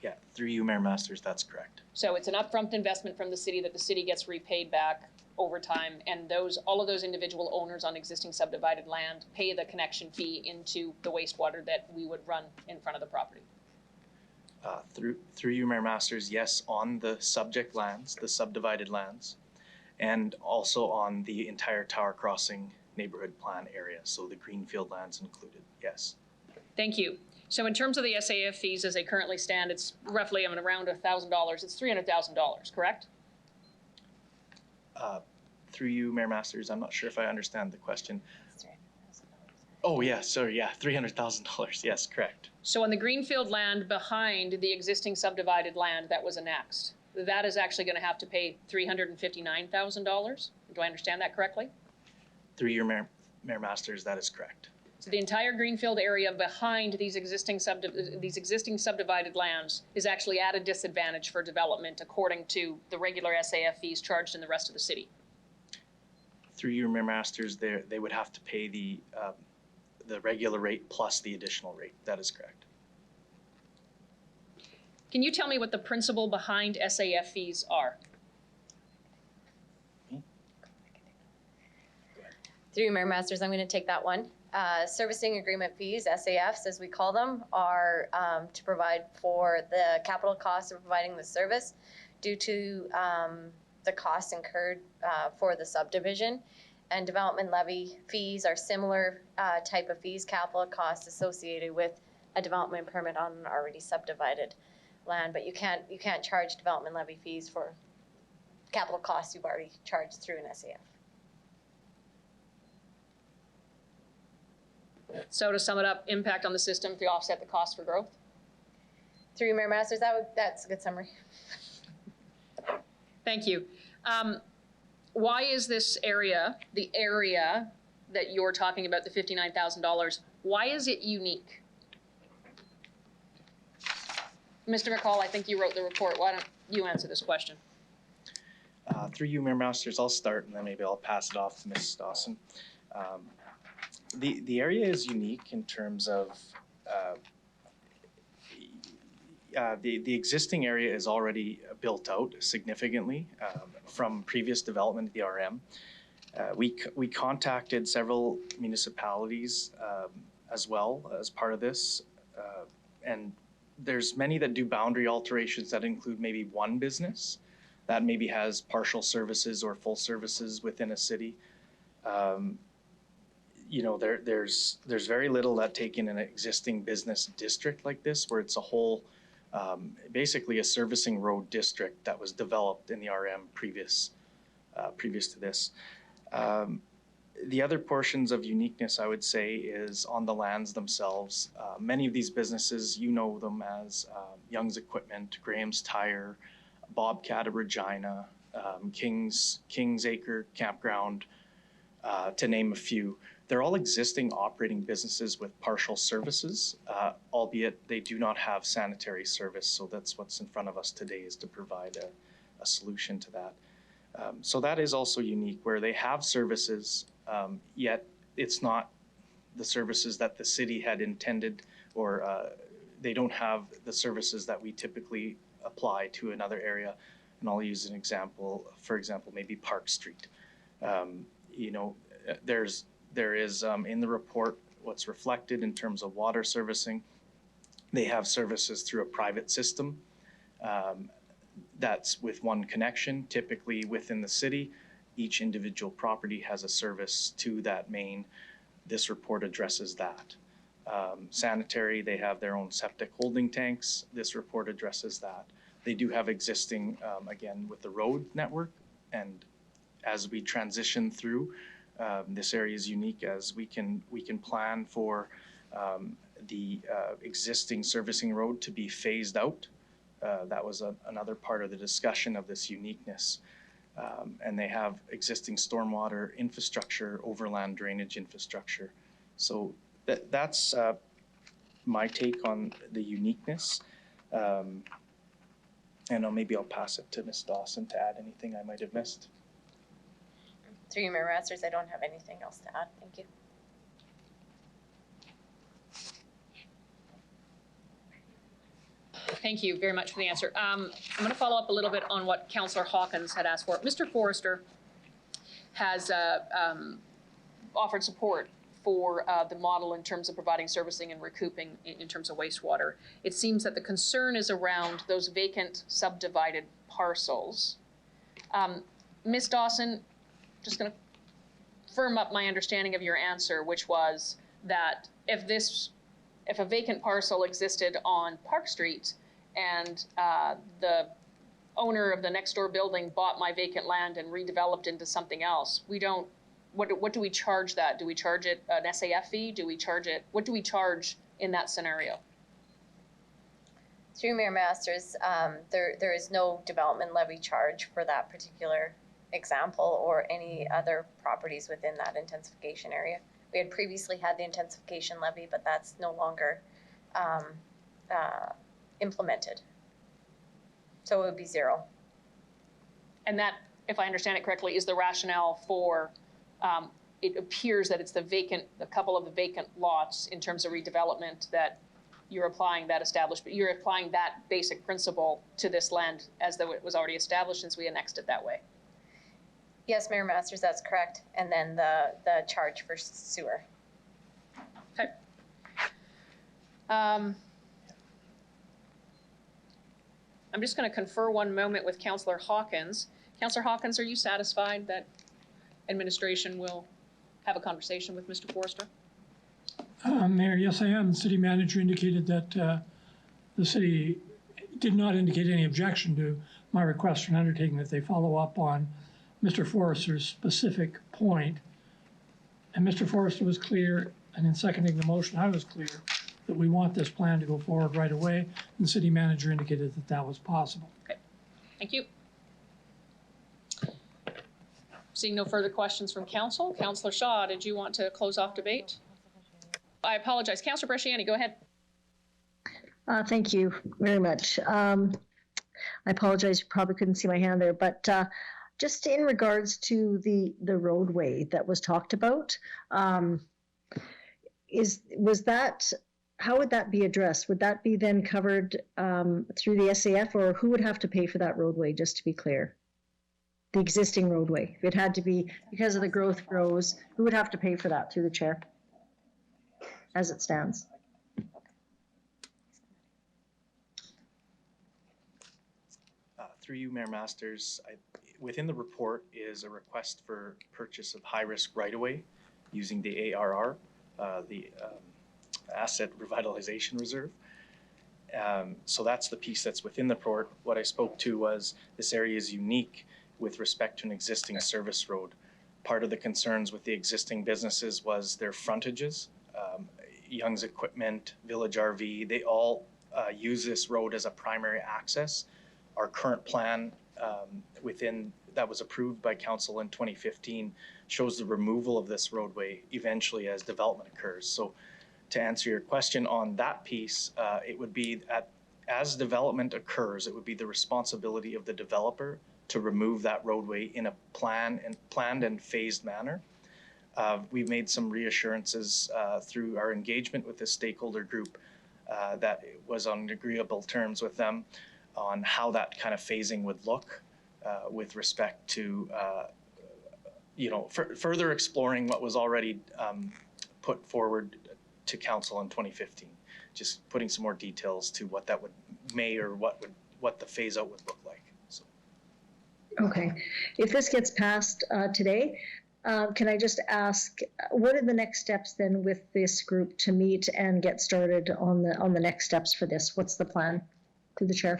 Speaker 18: Yeah, through you, Mayor Masters, that's correct.
Speaker 1: So it's an upfront investment from the city that the city gets repaid back over time, and all of those individual owners on existing subdivided land pay the connection fee into the wastewater that we would run in front of the property.
Speaker 18: Through you, Mayor Masters, yes, on the subject lands, the subdivided lands, and also on the entire Tower Crossing neighborhood plan area, so the greenfield lands included, yes.
Speaker 1: Thank you. So in terms of the SAF fees as they currently stand, it's roughly around $1,000. It's $300,000, correct?
Speaker 18: Through you, Mayor Masters, I'm not sure if I understand the question. Oh, yeah, sorry, yeah, $300,000, yes, correct.
Speaker 1: So on the greenfield land behind the existing subdivided land that was annexed, that is actually going to have to pay $359,000? Do I understand that correctly?
Speaker 18: Through your Mayor Masters, that is correct.
Speaker 1: So the entire greenfield area behind these existing subdivided lands is actually at a disadvantage for development according to the regular SAF fees charged in the rest of the city.
Speaker 18: Through your Mayor Masters, they would have to pay the regular rate plus the additional rate. That is correct.
Speaker 1: Can you tell me what the principle behind SAF fees are?
Speaker 19: Through Mayor Masters, I'm going to take that one. Servicing agreement fees, SAFs as we call them, are to provide for the capital costs of providing the service due to the costs incurred for the subdivision. And development levy fees are similar type of fees, capital costs associated with a development permit on an already subdivided land. But you can't charge development levy fees for capital costs you've already charged through an SAF.
Speaker 1: So to sum it up, impact on the system to offset the cost for growth?
Speaker 19: Through Mayor Masters, that's a good summary.
Speaker 1: Thank you. Why is this area, the area that you're talking about, the $59,000, why is it unique? Mr. McCall, I think you wrote the report. Why don't you answer this question?
Speaker 18: Through you, Mayor Masters, I'll start and then maybe I'll pass it off to Ms. Dawson. The area is unique in terms of the existing area is already built out significantly from previous development of the RM. We contacted several municipalities as well as part of this, and there's many that do boundary alterations that include maybe one business that maybe has partial services or full services within a city. You know, there's very little that take in an existing business district like this, where it's a whole, basically a servicing road district that was developed in the RM previous to this. The other portions of uniqueness, I would say, is on the lands themselves. Many of these businesses, you know them as Young's Equipment, Graham's Tire, Bobcat of Regina, King's Acre Campground, to name a few. They're all existing operating businesses with partial services, albeit they do not have sanitary service. So that's what's in front of us today, is to provide a solution to that. So that is also unique, where they have services, yet it's not the services that the city had intended, or they don't have the services that we typically apply to another area. And I'll use an example, for example, maybe Park Street. You know, there is in the report what's reflected in terms of water servicing. They have services through a private system that's with one connection, typically within the city. Each individual property has a service to that main. This report addresses that. Sanitary, they have their own septic holding tanks. This report addresses that. They do have existing, again, with the road network. And as we transition through, this area is unique, as we can plan for the existing servicing road to be phased out. That was another part of the discussion of this uniqueness. And they have existing stormwater infrastructure, overland drainage infrastructure. So that's my take on the uniqueness. And maybe I'll pass it to Ms. Dawson to add anything I might have missed.
Speaker 19: Through you, Mayor Masters, I don't have anything else to add. Thank you.
Speaker 1: Thank you very much for the answer. I'm going to follow up a little bit on what Councillor Hawkins had asked for. Mr. Forrester has offered support for the model in terms of providing servicing and recouping in terms of wastewater. It seems that the concern is around those vacant subdivided parcels. Ms. Dawson, just going to firm up my understanding of your answer, which was that if a vacant parcel existed on Park Street and the owner of the next door building bought my vacant land and redeveloped into something else, what do we charge that? Do we charge it an SAF fee? Do we charge it, what do we charge in that scenario?
Speaker 19: Through Mayor Masters, there is no development levy charge for that particular example or any other properties within that intensification area. We had previously had the intensification levy, but that's no longer implemented. So it would be zero.
Speaker 1: And that, if I understand it correctly, is the rationale for, it appears that it's a couple of the vacant lots in terms of redevelopment that you're applying that establishment, you're applying that basic principle to this land as though it was already established since we annexed it that way.
Speaker 19: Yes, Mayor Masters, that's correct. And then the charge for sewer.
Speaker 1: Okay. I'm just going to confer one moment with Councillor Hawkins. Councillor Hawkins, are you satisfied that administration will have a conversation with Mr. Forrester?
Speaker 3: Mayor, yes, I am. The city manager indicated that the city did not indicate any objection to my request for an undertaking that they follow up on Mr. Forrester's specific point. And Mr. Forrester was clear, and in seconding the motion, I was clear that we want this plan to go forward right away. And the city manager indicated that that was possible.
Speaker 1: Okay, thank you. Seeing no further questions from council, Councillor Shaw, did you want to close off debate? I apologize. Councillor Bresciani, go ahead.
Speaker 14: Thank you very much. I apologize, you probably couldn't see my hand there, but just in regards to the roadway that was talked about, how would that be addressed? Would that be then covered through the SAF, or who would have to pay for that roadway, just to be clear? The existing roadway, if it had to be, because of the growth grows, who would have to pay for that through the chair, as it stands?
Speaker 18: Through you, Mayor Masters, within the report is a request for purchase of high-risk right-of-way using the ARR, the Asset Revitalization Reserve. So that's the piece that's within the report. What I spoke to was this area is unique with respect to an existing service road. Part of the concerns with the existing businesses was their frontages. Young's Equipment, Village RV, they all use this road as a primary access. Our current plan that was approved by council in 2015 shows the removal of this roadway eventually as development occurs. So to answer your question on that piece, it would be as development occurs, it would be the responsibility of the developer to remove that roadway in a planned and phased manner. We've made some reassurances through our engagement with the stakeholder group that it was on agreeable terms with them on how that kind of phasing would look with respect to further exploring what was already put forward to council in 2015. Just putting some more details to what that what the phase out would look like. So.
Speaker 14: Okay, if this gets passed today, can I just ask, what are the next steps then with this group to meet and get started on the next steps for this? What's the plan? Through the chair.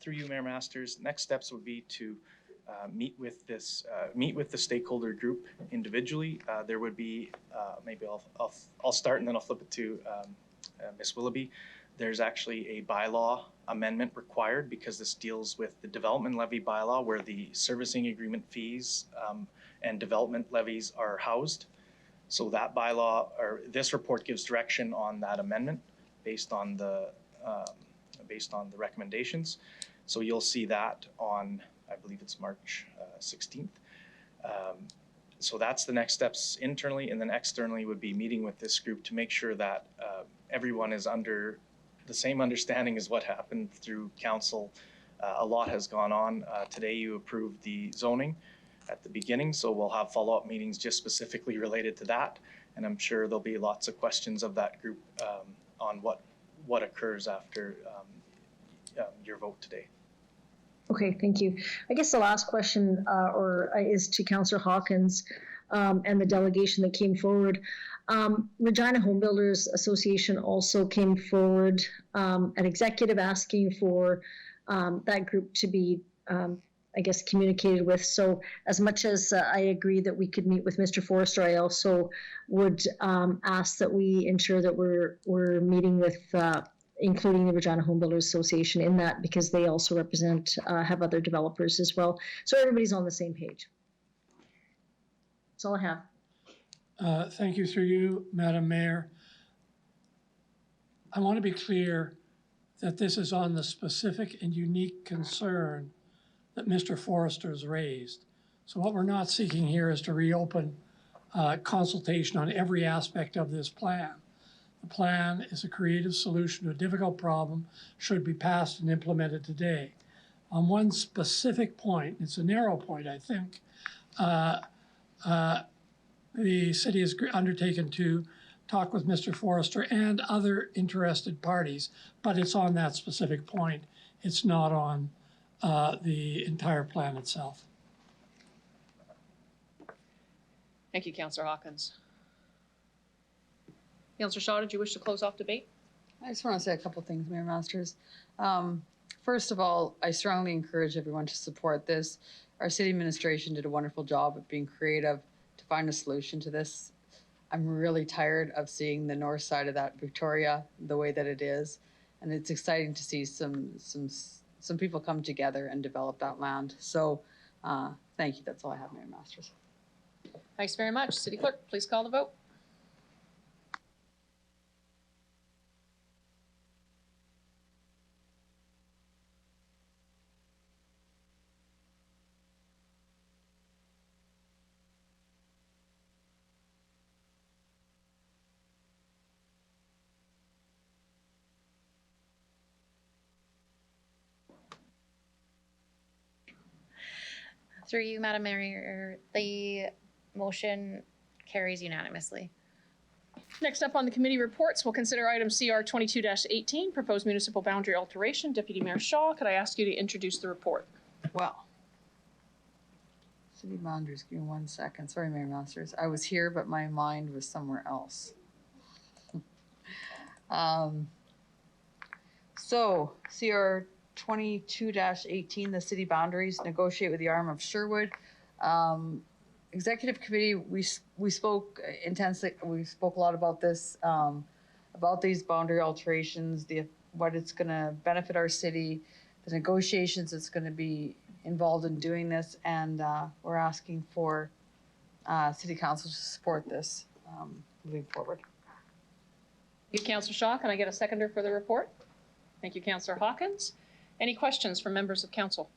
Speaker 18: Through you, Mayor Masters, next steps would be to meet with the stakeholder group individually. There would be maybe I'll start and then I'll flip it to Ms. Willoughby. There's actually a bylaw amendment required because this deals with the development levy bylaw where the servicing agreement fees and development levies are housed. So that bylaw, or this report, gives direction on that amendment based on the recommendations. So you'll see that on, I believe it's March 16th. So that's the next steps internally, and then externally would be meeting with this group to make sure that everyone is under the same understanding as what happened through council. A lot has gone on. Today you approved the zoning at the beginning, so we'll have follow-up meetings just specifically related to that, and I'm sure there'll be lots of questions of that group on what occurs after your vote today.
Speaker 14: Okay, thank you. I guess the last question is to Councillor Hawkins and the delegation that came forward. Regina Home Builders Association also came forward, an executive asking for that group to be, I guess, communicated with. So as much as I agree that we could meet with Mr. Forrester, I also would ask that we ensure that we're meeting with including the Regina Home Builders Association in that, because they also represent, have other developers as well. So everybody's on the same page. That's all I have.
Speaker 3: Thank you, through you, Madam Mayor. I want to be clear that this is on the specific and unique concern that Mr. Forrester has raised. So what we're not seeking here is to reopen consultation on every aspect of this plan. The plan is a creative solution to a difficult problem, should be passed and implemented today. On one specific point, it's a narrow point, I think, the city has undertaken to talk with Mr. Forrester and other interested parties, but it's on that specific point. It's not on the entire plan itself.
Speaker 1: Thank you, Councillor Hawkins. Councillor Shaw, did you wish to close off debate?
Speaker 6: I just want to say a couple things, Mayor Masters. First of all, I strongly encourage everyone to support this. Our city administration did a wonderful job of being creative to find a solution to this. I'm really tired of seeing the north side of that Victoria the way that it is, and it's exciting to see some people come together and develop that land. So thank you. That's all I have, Mayor Masters.
Speaker 1: Thanks very much. City Clerk, please call the vote.
Speaker 5: Through you, Madam Mayor, the motion carries unanimously.
Speaker 1: Next up on the committee reports, we'll consider item CR 22-18, proposed municipal boundary alteration. Deputy Mayor Shaw, could I ask you to introduce the report?
Speaker 6: Well, city boundaries, give me 1 second. Sorry, Mayor Masters. I was here, but my mind was somewhere else. So CR 22-18, the city boundaries, negotiate with the arm of Sherwood. Executive committee, we spoke intensely, we spoke a lot about this, about these boundary alterations, what it's going to benefit our city, the negotiations that's going to be involved in doing this, and we're asking for City Council to support this moving forward.
Speaker 1: Thank you, Councillor Shaw. Can I get a seconder for the report? Thank you, Councillor Hawkins. Any questions from members of council?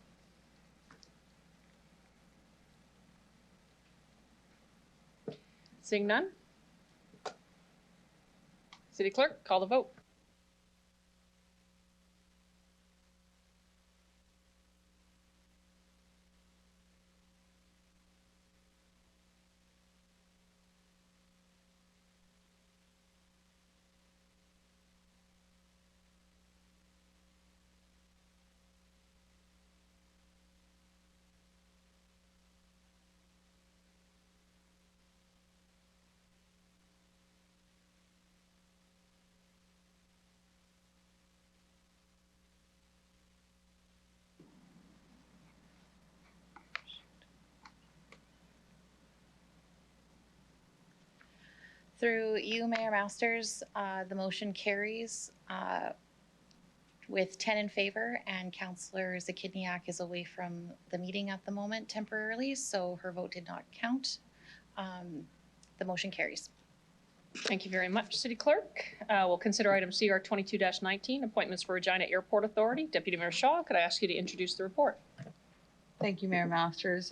Speaker 1: Seeing none? City Clerk, call the vote.
Speaker 5: Through you, Mayor Masters, the motion carries with 10 in favor, and Councillor Zakidniak is away from the meeting at the moment temporarily, so her vote did not count. The motion carries.
Speaker 1: Thank you very much, City Clerk. We'll consider item CR 22-19, appointments for Regina Airport Authority. Deputy Mayor Shaw, could I ask you to introduce the report?
Speaker 6: Thank you, Mayor Masters.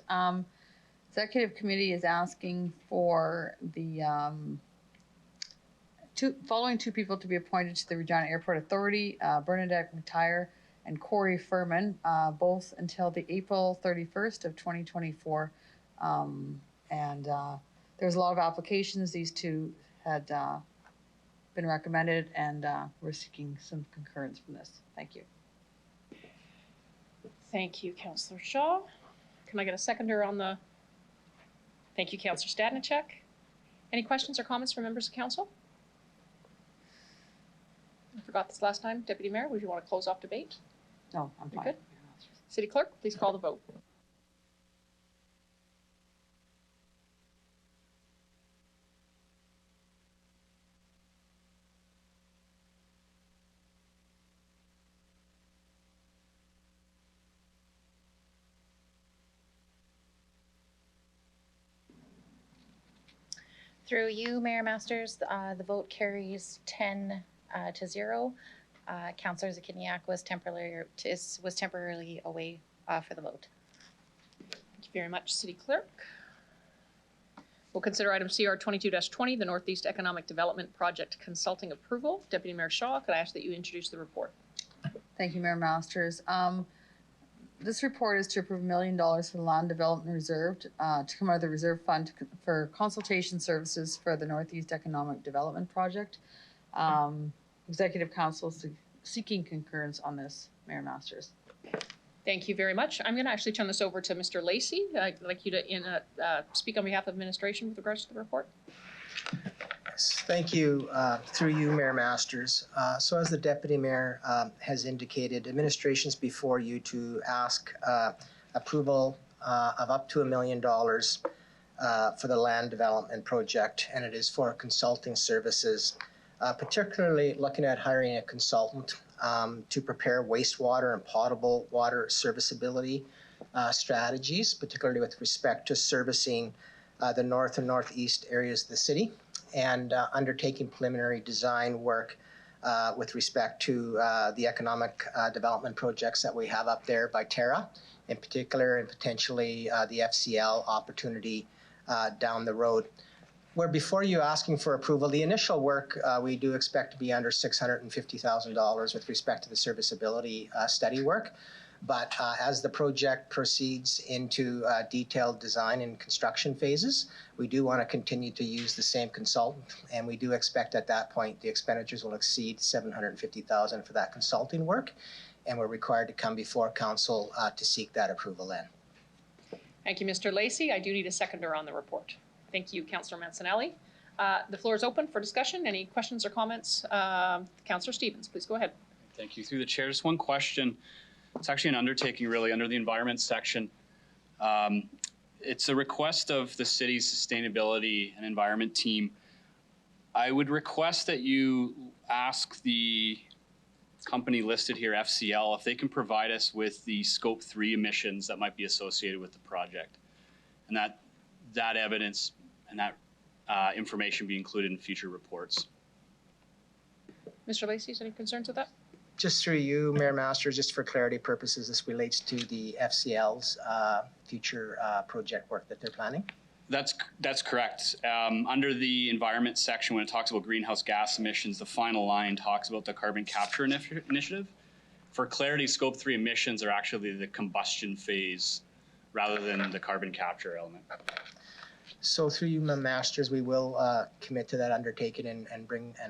Speaker 6: Executive Committee is asking for the following two people to be appointed to the Regina Airport Authority, Bernadette McTire and Corey Furman, both until the April 31st of 2024. There's a lot of applications. These two had been recommended, and we're seeking some concurrence from this. Thank you.
Speaker 1: Thank you, Councillor Shaw. Can I get a seconder on the... Thank you, Councillor Stadnicek. Any questions or comments from members of council? I forgot this last time. Deputy Mayor, would you want to close off debate?
Speaker 6: No, I'm fine.
Speaker 1: Good. City Clerk, please call the vote.
Speaker 5: Through you, Mayor Masters, the vote carries 10 to 0. Councillor Zakidniak was temporarily away for the vote.
Speaker 1: Thank you very much, City Clerk. We'll consider item CR 22-20, the Northeast Economic Development Project Consulting Approval. Deputy Mayor Shaw, could I ask that you introduce the report?
Speaker 6: Thank you, Mayor Masters. This report is to approve $1 million for the Land Development Reserve to come out of the Reserve Fund for consultation services for the Northeast Economic Development Project. Executive Council is seeking concurrence on this, Mayor Masters.
Speaker 1: Thank you very much. I'm going to actually turn this over to Mr. Lacey. I'd like you to speak on behalf of administration with regards to the report.
Speaker 20: Yes, thank you. Through you, Mayor Masters. So as the Deputy Mayor has indicated, administration's before you to ask approval of up to $1 million for the land development project, and it is for consulting services, particularly looking at hiring a consultant to prepare wastewater and potable water serviceability strategies, particularly with respect to servicing the north and northeast areas of the city, and undertaking preliminary design work with respect to the economic development projects that we have up there by Terra, in particular, and potentially the FCL opportunity down the road. We're before you asking for approval. The initial work we do expect to be under $650,000 with respect to the serviceability study work. But as the project proceeds into detailed design and construction phases, we do want to continue to use the same consultant, and we do expect at that point the expenditures will exceed $750,000 for that consulting work, and we're required to come before council to seek that approval then.
Speaker 1: Thank you, Mr. Lacey. I do need a seconder on the report. Thank you, Councillor Mancinelli. The floor is open for discussion. Any questions or comments? Councillor Stevens, please go ahead.
Speaker 10: Thank you. Through the chair, just one question. It's actually an undertaking really under the environment section. It's a request of the city's sustainability and environment team. I would request that you ask the company listed here, FCL, if they can provide us with the Scope 3 emissions that might be associated with the project. And that evidence and that information be included in future reports.
Speaker 1: Mr. Lacey, any concerns with that?
Speaker 20: Just through you, Mayor Masters, just for clarity purposes, this relates to the FCL's future project work that they're planning?
Speaker 10: That's correct. Under the environment section, when it talks about greenhouse gas emissions, the final line talks about the carbon capture initiative. For clarity, Scope 3 emissions are actually the combustion phase rather than the carbon capture element.
Speaker 20: So through you, Masters, we will commit to that undertaking and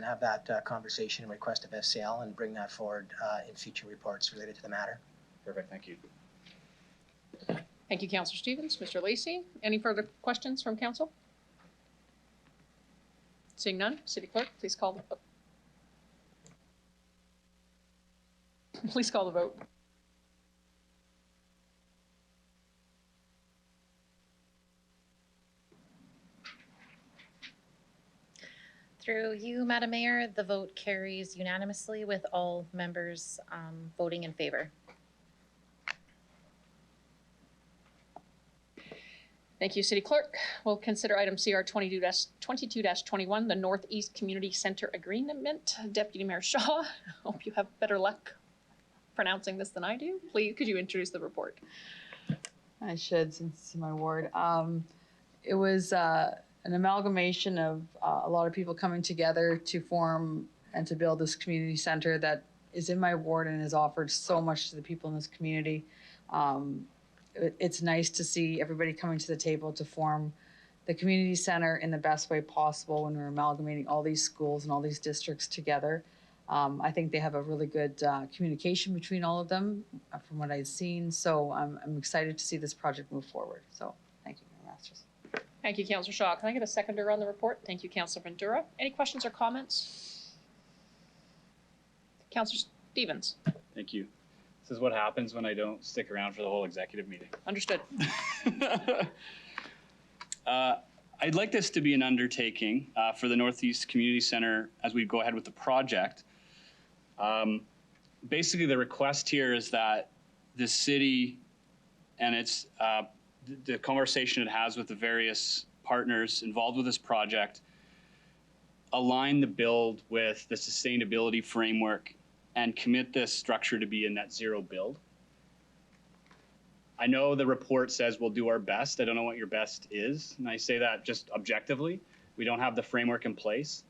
Speaker 20: have that conversation and request of FCL and bring that forward in future reports related to the matter.
Speaker 10: Perfect, thank you.
Speaker 1: Thank you, Councillor Stevens. Mr. Lacey, any further questions from council? Seeing none, City Clerk, please call the vote. Please call the vote.
Speaker 5: Through you, Madam Mayor, the vote carries unanimously with all members voting in favor.
Speaker 1: Thank you, City Clerk. We'll consider item CR 22-21, the Northeast Community Center Agreement. Deputy Mayor Shaw, hope you have better luck pronouncing this than I do. Please, could you introduce the report?
Speaker 6: I should, since it's my ward. It was an amalgamation of a lot of people coming together to form and to build this community center that is in my ward and has offered so much to the people in this community. It's nice to see everybody coming to the table to form the community center in the best way possible when we're amalgamating all these schools and all these districts together. I think they have a really good communication between all of them from what I've seen. So I'm excited to see this project move forward. So thank you, Mayor Masters.
Speaker 1: Thank you, Councillor Shaw. Can I get a seconder on the report? Thank you, Councillor Ventura. Any questions or comments? Councillor Stevens.
Speaker 10: Thank you. This is what happens when I don't stick around for the whole executive meeting.
Speaker 1: Understood.
Speaker 10: I'd like this to be an undertaking for the Northeast Community Center as we go ahead with the project. Basically, the request here is that the city and its the conversation it has with the various partners involved with this project align the build with the sustainability framework and commit this structure to be a net zero build. I know the report says we'll do our best. I don't know what your best is, and I say that just objectively. We don't have the framework in place.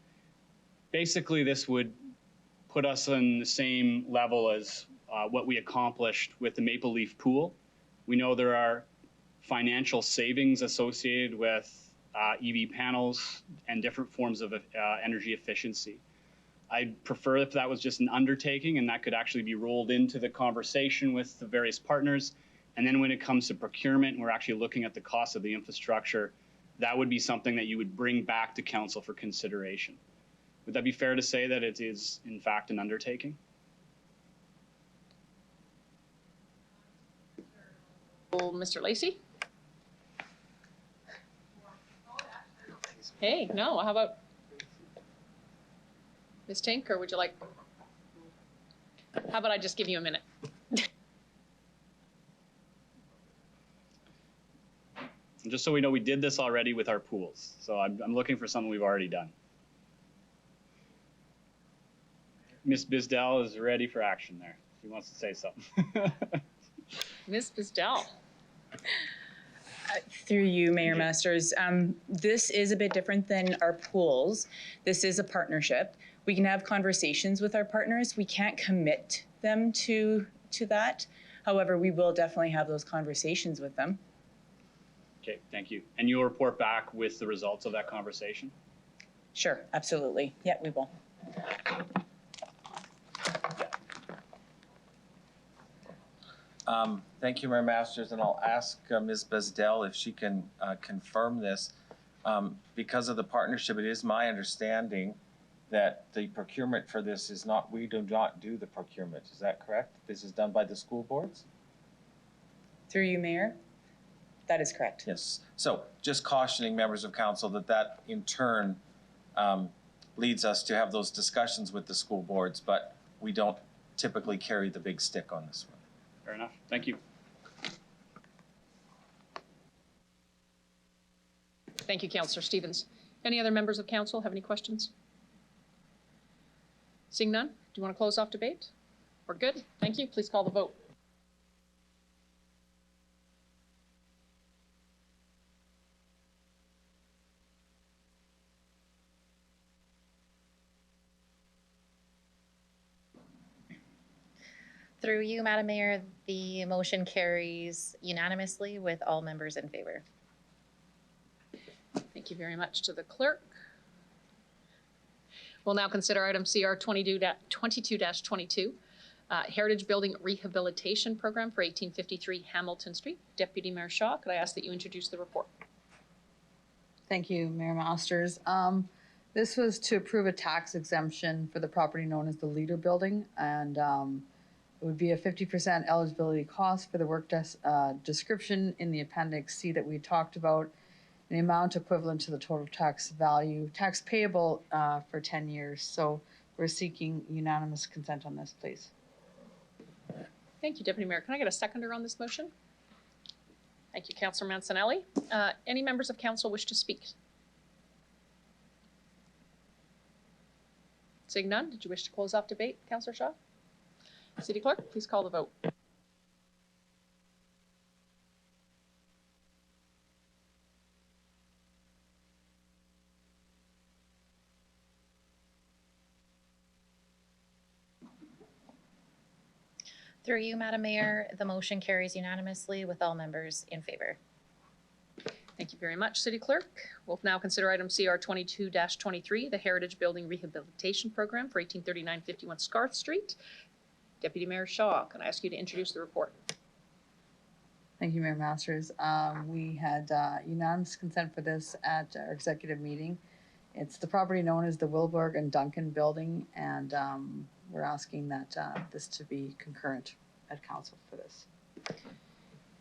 Speaker 10: Basically, this would put us on the same level as what we accomplished with the Maple Leaf Pool. We know there are financial savings associated with EV panels and different forms of energy efficiency. I'd prefer if that was just an undertaking and that could actually be rolled into the conversation with the various partners. And then when it comes to procurement, we're actually looking at the cost of the infrastructure. That would be something that you would bring back to council for consideration. Would that be fair to say that it is in fact an undertaking?
Speaker 1: Mr. Lacey? Hey, no, how about Ms. Tink, or would you like, how about I just give you a minute?
Speaker 10: And just so we know, we did this already with our pools. So I'm looking for something we've already done. Ms. Bisdell is ready for action there. She wants to say something.
Speaker 1: Ms. Bisdell.
Speaker 21: Through you, Mayor Masters. This is a bit different than our pools. This is a partnership. We can have conversations with our partners. We can't commit them to that. However, we will definitely have those conversations with them.
Speaker 10: Okay, thank you. And you'll report back with the results of that conversation?
Speaker 21: Sure, absolutely. Yeah, we will.
Speaker 2: Thank you, Mayor Masters, and I'll ask Ms. Bisdell if she can confirm this. Because of the partnership, it is my understanding that the procurement for this is not, we do not do the procurement. Is that correct? This is done by the school boards?
Speaker 21: Through you, Mayor. That is correct.
Speaker 2: Yes. So just cautioning members of council that in turn leads us to have those discussions with the school boards, but we don't typically carry the big stick on this one.
Speaker 10: Fair enough. Thank you.
Speaker 1: Thank you, Councillor Stevens. Any other members of council have any questions? Seeing none, do you want to close off debate? We're good. Thank you. Please call the vote.
Speaker 5: Through you, Madam Mayor, the motion carries unanimously with all members in favor.
Speaker 1: Thank you very much to the clerk. We'll now consider item CR 22-22, Heritage Building Rehabilitation Program for 1853 Hamilton Street. Deputy Mayor Shaw, could I ask that you introduce the report?
Speaker 6: Thank you, Mayor Masters. This was to approve a tax exemption for the property known as the Leader Building, and it would be a 50% eligibility cost for the work description in the Appendix C that we talked about, the amount equivalent to the total tax value, tax payable for 10 years. So we're seeking unanimous consent on this, please.
Speaker 1: Thank you, Deputy Mayor. Can I get a seconder on this motion? Thank you, Councillor Mancinelli. Any members of council wish to speak? Seeing none, did you wish to close off debate, Councillor Shaw? City Clerk, please call the vote.
Speaker 5: Through you, Madam Mayor, the motion carries unanimously with all members in favor.
Speaker 1: Thank you very much, City Clerk. We'll now consider item CR 22-23, the Heritage Building Rehabilitation Program for 1839-51 Scarth Street. Deputy Mayor Shaw, can I ask you to introduce the report?
Speaker 6: Thank you, Mayor Masters. We had unanimous consent for this at our executive meeting. It's the property known as the Wilburg and Duncan Building, and we're asking that this to be concurrent at council for this.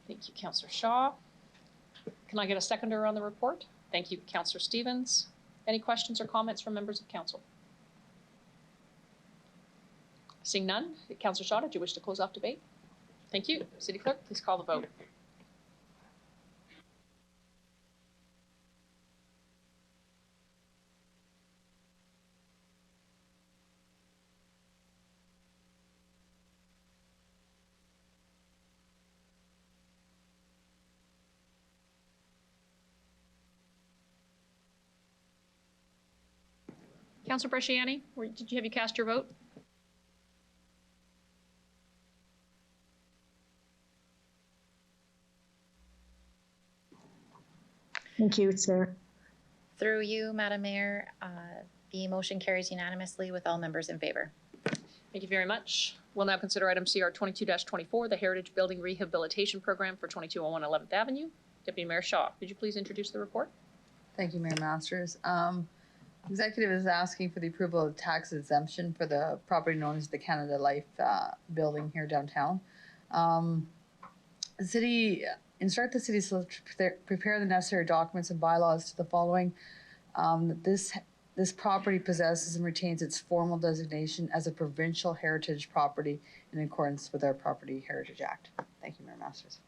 Speaker 1: Thank you, Councillor Shaw. Can I get a seconder on the report? Thank you, Councillor Stevens. Any questions or comments from members of council? Seeing none, Councillor Shaw, did you wish to close off debate? Thank you. City Clerk, please call the vote. Councillor Bresciani, did you cast your vote?
Speaker 14: Thank you, it's there.
Speaker 5: Through you, Madam Mayor, the motion carries unanimously with all members in favor.
Speaker 1: Thank you very much. We'll now consider item CR 22-24, the Heritage Building Rehabilitation Program for 2201 11th Avenue. Deputy Mayor Shaw, could you please introduce the report?
Speaker 6: Thank you, Mayor Masters. Executive is asking for the approval of tax exemption for the property known as the Canada Life building here downtown. The city instruct the city to prepare the necessary documents and bylaws to the following. This property possesses and retains its formal designation as a provincial heritage property in accordance with our Property Heritage Act. Thank you, Mayor Masters.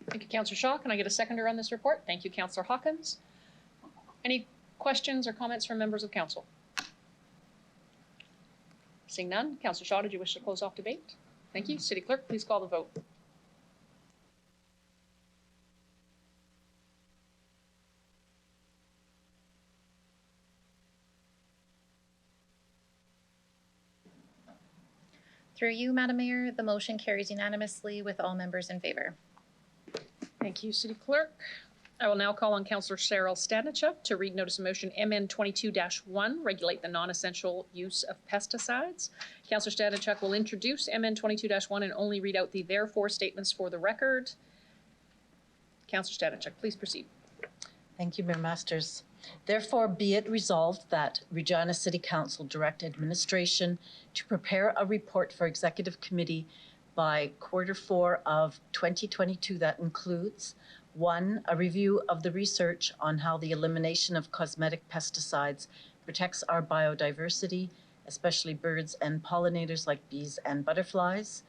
Speaker 1: Thank you, Councillor Shaw. Can I get a seconder on this report? Thank you, Councillor Hawkins. Any questions or comments from members of council? Seeing none, Councillor Shaw, did you wish to close off debate? Thank you. City Clerk, please call the vote.
Speaker 5: Through you, Madam Mayor, the motion carries unanimously with all members in favor.
Speaker 1: Thank you, City Clerk. I will now call on Councillor Cheryl Stanichuk to read notice of motion MN 22-1, regulate the non-essential use of pesticides. Councillor Stanichuk will introduce MN 22-1 and only read out the therefore statements for the record. Councillor Stanichuk, please proceed.
Speaker 4: Thank you, Mayor Masters. Therefore, be it resolved that Regina City Council direct administration to prepare a report for Executive Committee by Q4 of 2022 that includes 1, a review of the research on how the elimination of cosmetic pesticides protects our biodiversity especially birds and pollinators like bees and butterflies.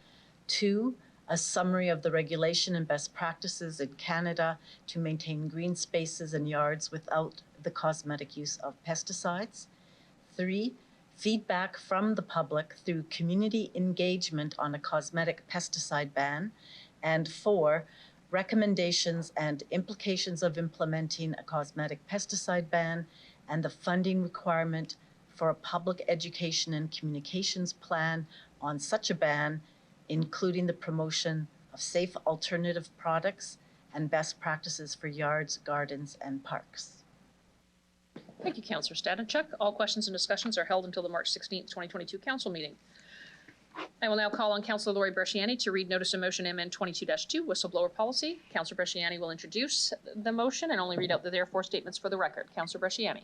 Speaker 4: 2, a summary of the regulation and best practices in Canada to maintain green spaces and yards without the cosmetic use of pesticides. 3, feedback from the public through community engagement on a cosmetic pesticide ban. And 4, recommendations and implications of implementing a cosmetic pesticide ban and the funding requirement for a public education and communications plan on such a ban, including the promotion of safe alternative products and best practices for yards, gardens, and parks.
Speaker 1: Thank you, Councillor Stadenchuk. All questions and discussions are held until the March 16th, 2022 council meeting. I will now call on Councillor Lori Bresciani to read Notice of Motion MN 22-2, Whistleblower Policy. Councillor Bresciani will introduce the motion and only read out the therefore statements for the record. Councillor Bresciani.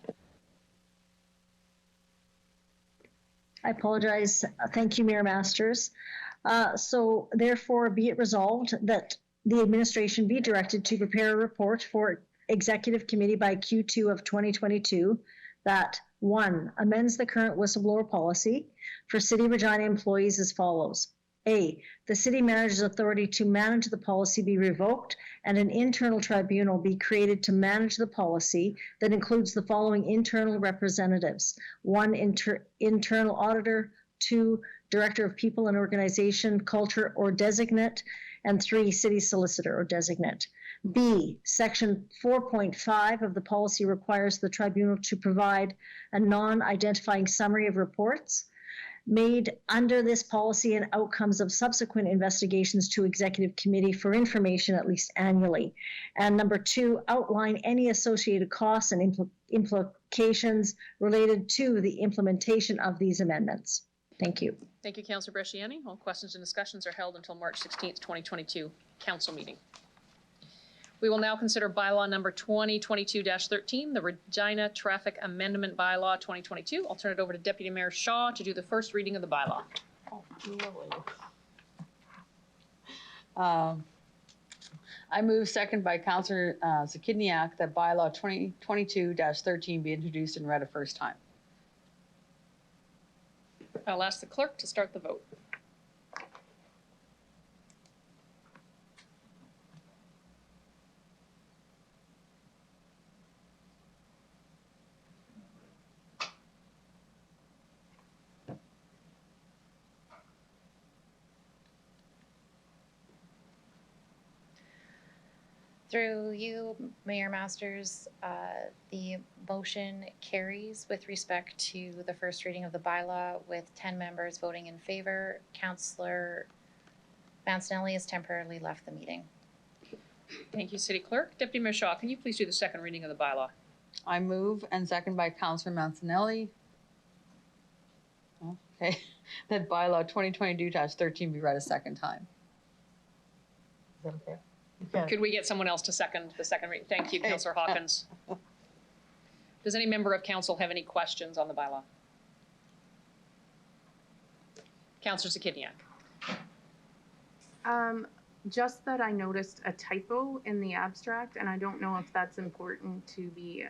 Speaker 14: I apologize. Thank you, Mayor Masters. So therefore, be it resolved that the administration be directed to prepare a report for Executive Committee by Q2 of 2022 that 1, amends the current whistleblower policy for City Regina employees as follows. A, the city manager's authority to manage the policy be revoked and an internal tribunal be created to manage the policy that includes the following internal representatives. 1, internal auditor, 2, director of people and organization, culture or designate, and 3, city solicitor or designate. B, section 4.5 of the policy requires the tribunal to provide a non-identifying summary of reports made under this policy and outcomes of subsequent investigations to Executive Committee for information at least annually. And number 2, outline any associated costs and implications related to the implementation of these amendments. Thank you.
Speaker 1: Thank you, Councillor Bresciani. All questions and discussions are held until March 16th, 2022 council meeting. We will now consider bylaw number 2022-13, the Regina Traffic Amendment Bylaw 2022. I'll turn it over to Deputy Mayor Shaw to do the first reading of the bylaw.
Speaker 6: I move, second by Councillor Zakidniak, that bylaw 2022-13 be introduced and read a first time.
Speaker 1: I'll ask the clerk to start the vote.
Speaker 5: Through you, Mayor Masters, the motion carries with respect to the first reading of the bylaw with 10 members voting in favor. Councillor Mancinelli has temporarily left the meeting.
Speaker 1: Thank you, City Clerk. Deputy Mayor Shaw, can you please do the second reading of the bylaw?
Speaker 6: I move, and second by Councillor Mancinelli. Okay, that bylaw 2022-13 be read a second time. Is that okay?
Speaker 1: Could we get someone else to second the second reading? Thank you, Councillor Hawkins. Does any member of council have any questions on the bylaw? Councillor Zakidniak.
Speaker 8: Just that I noticed a typo in the abstract, and I don't know if that's important to be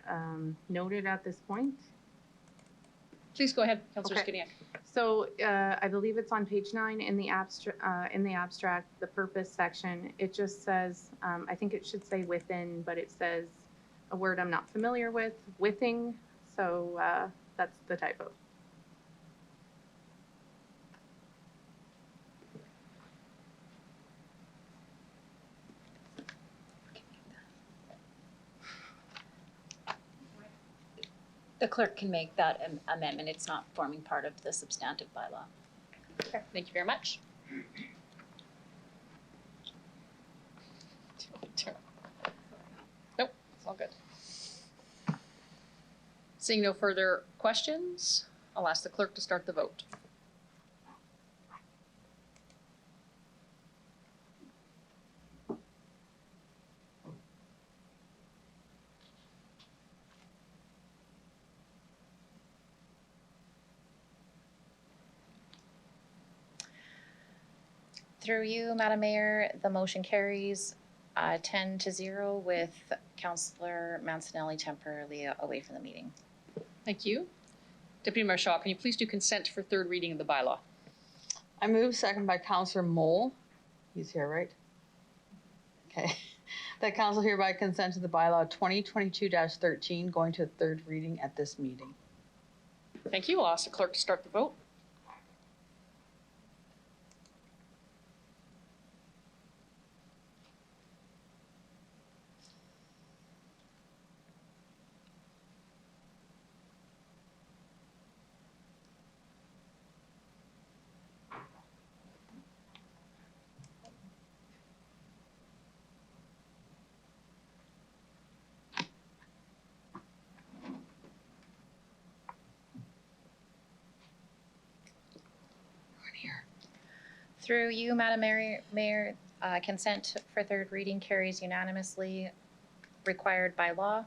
Speaker 8: noted at this point.
Speaker 1: Please go ahead, Councillor Zakidniak.
Speaker 8: So I believe it's on page 9 in the abstract, the purpose section. It just says, I think it should say within, but it says a word I'm not familiar with, withing. So that's the typo.
Speaker 22: The clerk can make that amendment. It's not forming part of the substantive bylaw.
Speaker 1: Okay, thank you very much. Nope, it's all good. Seeing no further questions, I'll ask the clerk to start the vote.
Speaker 5: Through you, Madam Mayor, the motion carries 10-0 with Councillor Mancinelli temporarily away from the meeting.
Speaker 1: Thank you. Deputy Mayor Shaw, can you please do consent for third reading of the bylaw?
Speaker 6: I move, second by Councillor Mole. He's here, right? Okay. That council hereby consent to the bylaw 2022-13 going to a third reading at this meeting.
Speaker 1: Thank you. I'll ask the clerk to start the vote.
Speaker 5: Through you, Madam Mayor, consent for third reading carries unanimously, required by law,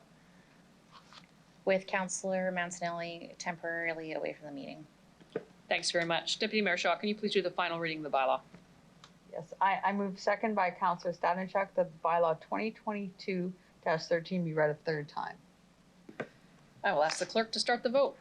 Speaker 5: with Councillor Mancinelli temporarily away from the meeting.
Speaker 1: Thanks very much. Deputy Mayor Shaw, can you please do the final reading of the bylaw?
Speaker 6: Yes, I move, second by Councillor Stanisjuk, that bylaw 2022-13 be read a third time.
Speaker 1: I will ask the clerk to start the vote.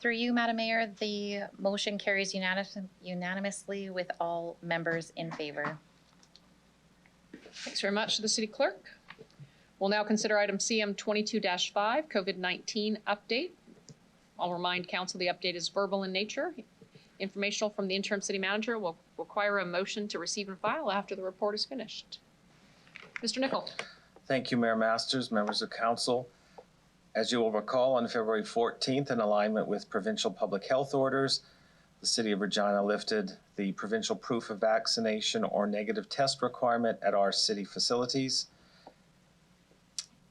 Speaker 5: Through you, Madam Mayor, the motion carries unanimously with all members in favor.
Speaker 1: Thanks very much to the city clerk. We'll now consider item CM 22-5, COVID-19 update. I'll remind council the update is verbal in nature. Informational from the interim city manager will require a motion to receive and file after the report is finished. Mr. Nicol.
Speaker 2: Thank you, Mayor Masters, members of council. As you will recall, on February 14th, in alignment with provincial public health orders, the City of Regina lifted the provincial proof of vaccination or negative test requirement at our city facilities.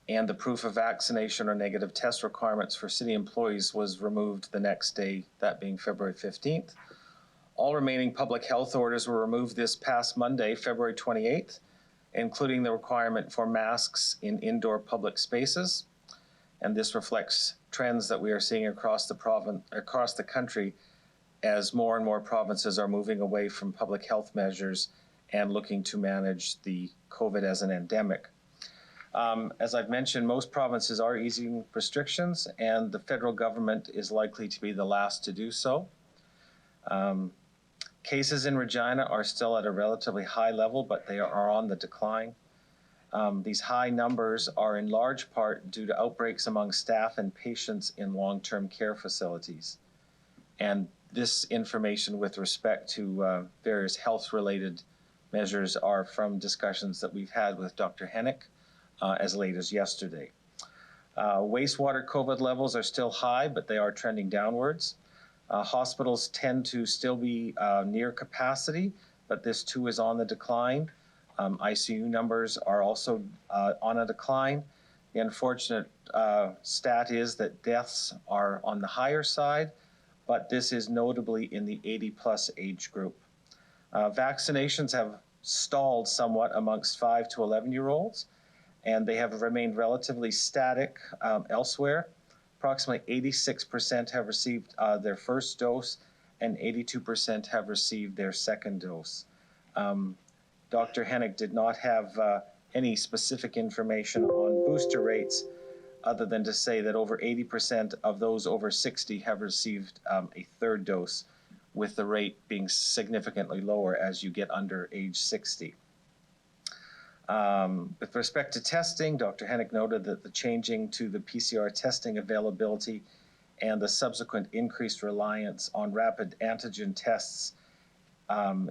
Speaker 2: And the proof of vaccination or negative test requirements for city employees was removed the next day, that being February 15th. All remaining public health orders were removed this past Monday, February 28th, including the requirement for masks in indoor public spaces. And this reflects trends that we are seeing across the country as more and more provinces are moving away from public health measures and looking to manage the COVID as an endemic. As I've mentioned, most provinces are easing restrictions, and the federal government is likely to be the last to do so. Cases in Regina are still at a relatively high level, but they are on the decline. These high numbers are in large part due to outbreaks among staff and patients in long-term care facilities. And this information with respect to various health-related measures are from discussions that we've had with Dr. Hennick as late as yesterday. Wastewater COVID levels are still high, but they are trending downwards. Hospitals tend to still be near capacity, but this too is on the decline. ICU numbers are also on a decline. The unfortunate stat is that deaths are on the higher side, but this is notably in the 80-plus age group. Vaccinations have stalled somewhat amongst 5 to 11-year-olds, and they have remained relatively static elsewhere. Approximately 86% have received their first dose, and 82% have received their second dose. Dr. Hennick did not have any specific information on booster rates other than to say that over 80% of those over 60 have received a third dose, with the rate being significantly lower as you get under age 60. With respect to testing, Dr. Hennick noted that the changing to the PCR testing availability and the subsequent increased reliance on rapid antigen tests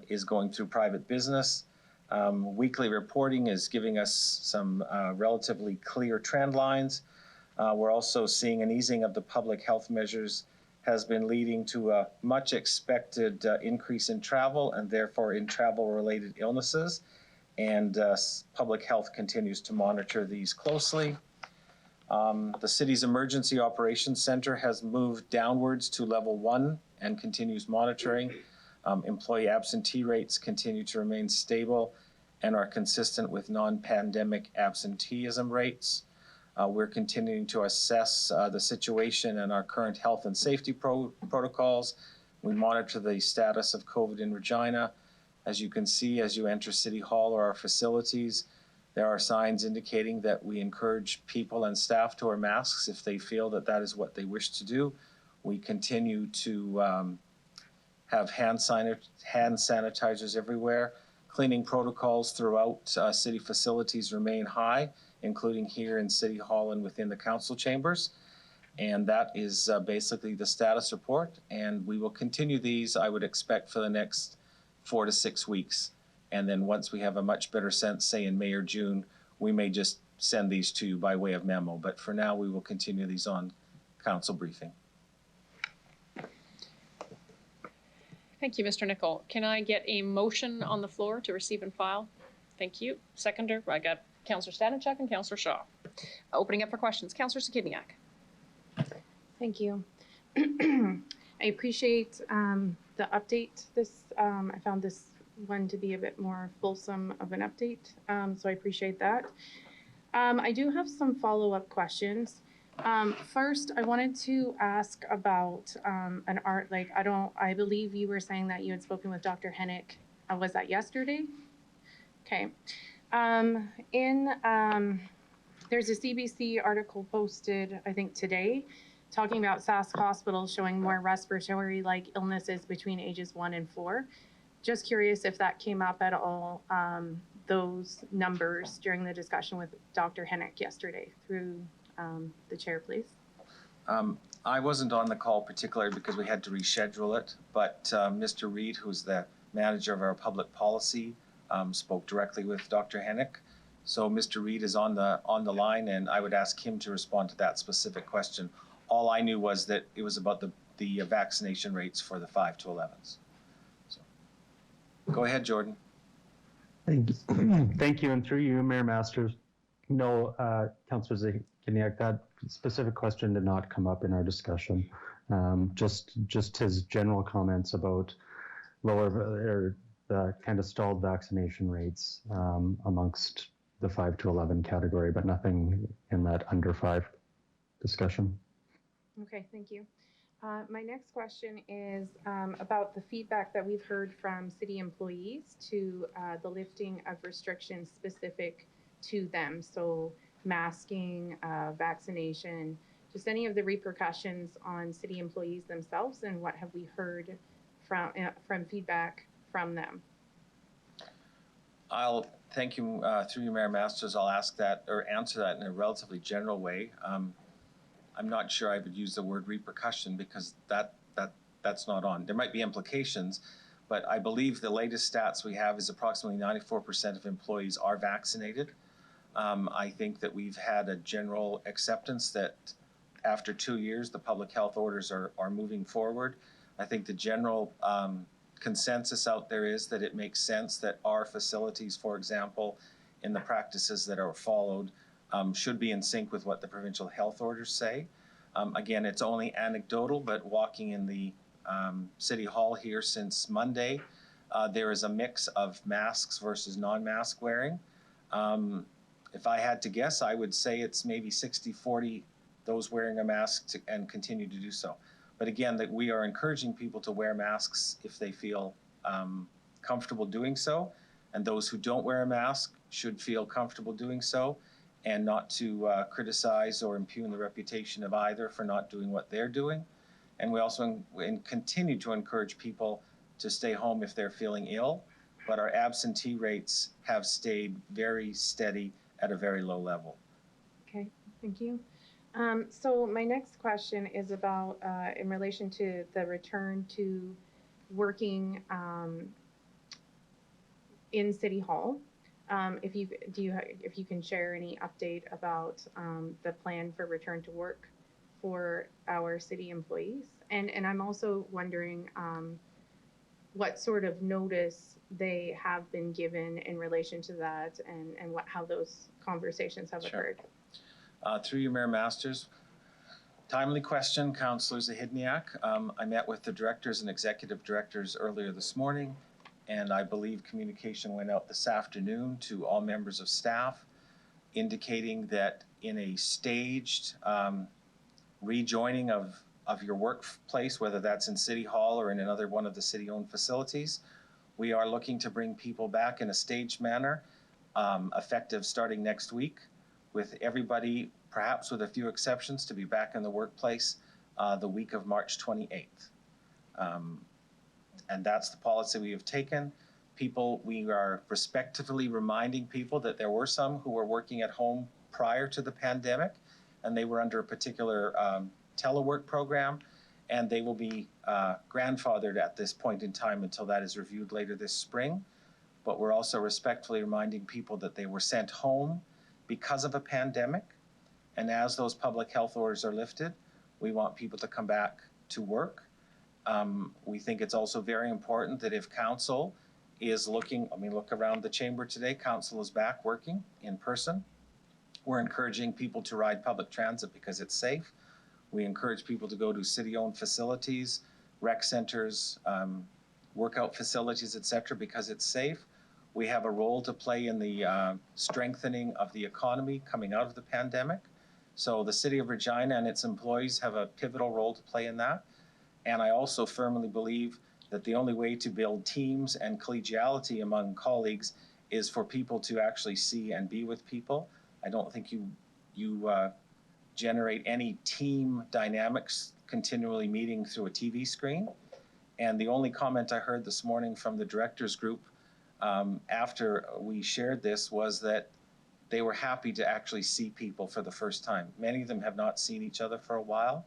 Speaker 2: is going through private business. Weekly reporting is giving us some relatively clear trend lines. We're also seeing an easing of the public health measures has been leading to a much expected increase in travel and therefore in travel-related illnesses. and public health continues to monitor these closely. The city's Emergency Operations Center has moved downwards to level 1 and continues monitoring. Employee absentee rates continue to remain stable and are consistent with non-pandemic absenteeism rates. We're continuing to assess the situation and our current health and safety protocols. We monitor the status of COVID in Regina. As you can see, as you enter City Hall or our facilities, there are signs indicating that we encourage people and staff to wear masks if they feel that that is what they wish to do. We continue to have hand sanitizers everywhere. Cleaning protocols throughout city facilities remain high, including here in City Hall and within the council chambers. And that is basically the status report. And we will continue these, I would expect, for the next 4 to 6 weeks. And then once we have a much better sense, say in May or June, we may just send these to you by way of memo. But for now, we will continue these on council briefing.
Speaker 1: Thank you, Mr. Nicol. Can I get a motion on the floor to receive and file? Thank you. Seconder, I got Councillor Stanachuk and Councillor Shaw. Opening up for questions, Councillor Sakidniak.
Speaker 8: Thank you. I appreciate the update. I found this one to be a bit more fulsome of an update, so I appreciate that. I do have some follow-up questions. First, I wanted to ask about I believe you were saying that you had spoken with Dr. Hennick. Was that yesterday? Okay. There's a CBC article posted, I think today, talking about Sask Hospital showing more respiratory-like illnesses between ages 1 and 4. Just curious if that came up at all, those numbers during the discussion with Dr. Hennick yesterday through the chair, please.
Speaker 2: I wasn't on the call particularly because we had to reschedule it, but Mr. Reed, who's the manager of our public policy, spoke directly with Dr. Hennick. So Mr. Reed is on the line, and I would ask him to respond to that specific question. All I knew was that it was about the vaccination rates for the 5 to 11s. So, go ahead, Jordan.
Speaker 7: Thank you. Thank you, and through you, Mayor Masters. No, Councillor Zakiniak, that specific question did not come up in our discussion. Just his general comments about lower the kind of stalled vaccination rates amongst the 5 to 11 category, but nothing in that under 5 discussion.
Speaker 8: Okay, thank you. My next question is about the feedback that we've heard from city employees to the lifting of restrictions specific to them. So masking, vaccination, just any of the repercussions on city employees themselves, and what have we heard from feedback from them?
Speaker 2: I'll thank you through you, Mayor Masters. I'll ask that or answer that in a relatively general way. I'm not sure I would use the word repercussion because that's not on. There might be implications, but I believe the latest stats we have is approximately 94% of employees are vaccinated. I think that we've had a general acceptance that after 2 years, the public health orders are moving forward. I think the general consensus out there is that it makes sense that our facilities, for example, in the practices that are followed, should be in sync with what the provincial health orders say. Again, it's only anecdotal, but walking in the City Hall here since Monday, there is a mix of masks versus non-mask wearing. If I had to guess, I would say it's maybe 60-40 those wearing a mask and continue to do so. But again, that we are encouraging people to wear masks if they feel comfortable doing so. And those who don't wear a mask should feel comfortable doing so, and not to criticize or impugn the reputation of either for not doing what they're doing. And we also continue to encourage people to stay home if they're feeling ill, but our absentee rates have stayed very steady at a very low level.
Speaker 8: Okay, thank you. So my next question is about in relation to the return to working in City Hall. If you can share any update about the plan for return to work for our city employees, and I'm also wondering what sort of notice they have been given in relation to that, and how those conversations have
Speaker 2: Sure.
Speaker 8: occurred.
Speaker 2: Through you, Mayor Masters. Timely question, Councillor Zahidniak. I met with the directors and executive directors earlier this morning, and I believe communication went out this afternoon to all members of staff indicating that in a staged rejoining of your workplace, whether that's in City Hall or in another one of the city-owned facilities, we are looking to bring people back in a staged manner, effective starting next week, with everybody, perhaps with a few exceptions, to be back in the workplace the week of March 28th. And that's the policy we have taken. We are respectfully reminding people that there were some who were working at home prior to the pandemic, and they were under a particular telework program, and they will be grandfathered at this point in time until that is reviewed later this spring. But we're also respectfully reminding people that they were sent home because of a pandemic, and as those public health orders are lifted, we want people to come back to work. We think it's also very important that if council is looking, look around the chamber today, council is back working in person. We're encouraging people to ride public transit because it's safe. We encourage people to go to city-owned facilities, rec centers, workout facilities, etc., because it's safe. We have a role to play in the strengthening of the economy coming out of the pandemic. So the City of Regina and its employees have a pivotal role to play in that. And I also firmly believe that the only way to build teams and collegiality among colleagues is for people to actually see and be with people. I don't think you generate any team dynamics continually meeting through a TV screen. And the only comment I heard this morning from the directors group after we shared this was that they were happy to actually see people for the first time. Many of them have not seen each other for a while.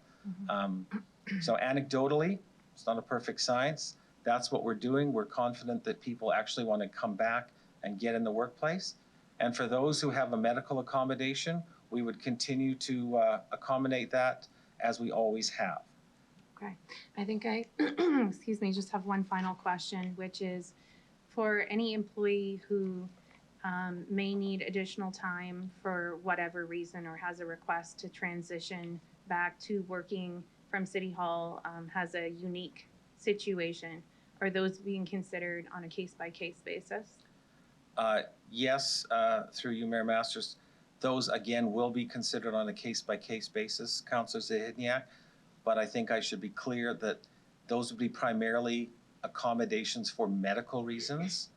Speaker 2: So anecdotally, it's not a perfect science. That's what we're doing. We're confident that people actually want to come back and get in the workplace. And for those who have a medical accommodation, we would continue to accommodate that as we always have.
Speaker 8: Okay, I think I, excuse me, just have one final question, which is for any employee who may need additional time for whatever reason or has a request to transition back to working from City Hall, has a unique situation. Are those being considered on a case-by-case basis?
Speaker 2: Yes, through you, Mayor Masters. Those, again, will be considered on a case-by-case basis, Councillor Zahidniak. But I think I should be clear that those would be primarily accommodations for medical reasons.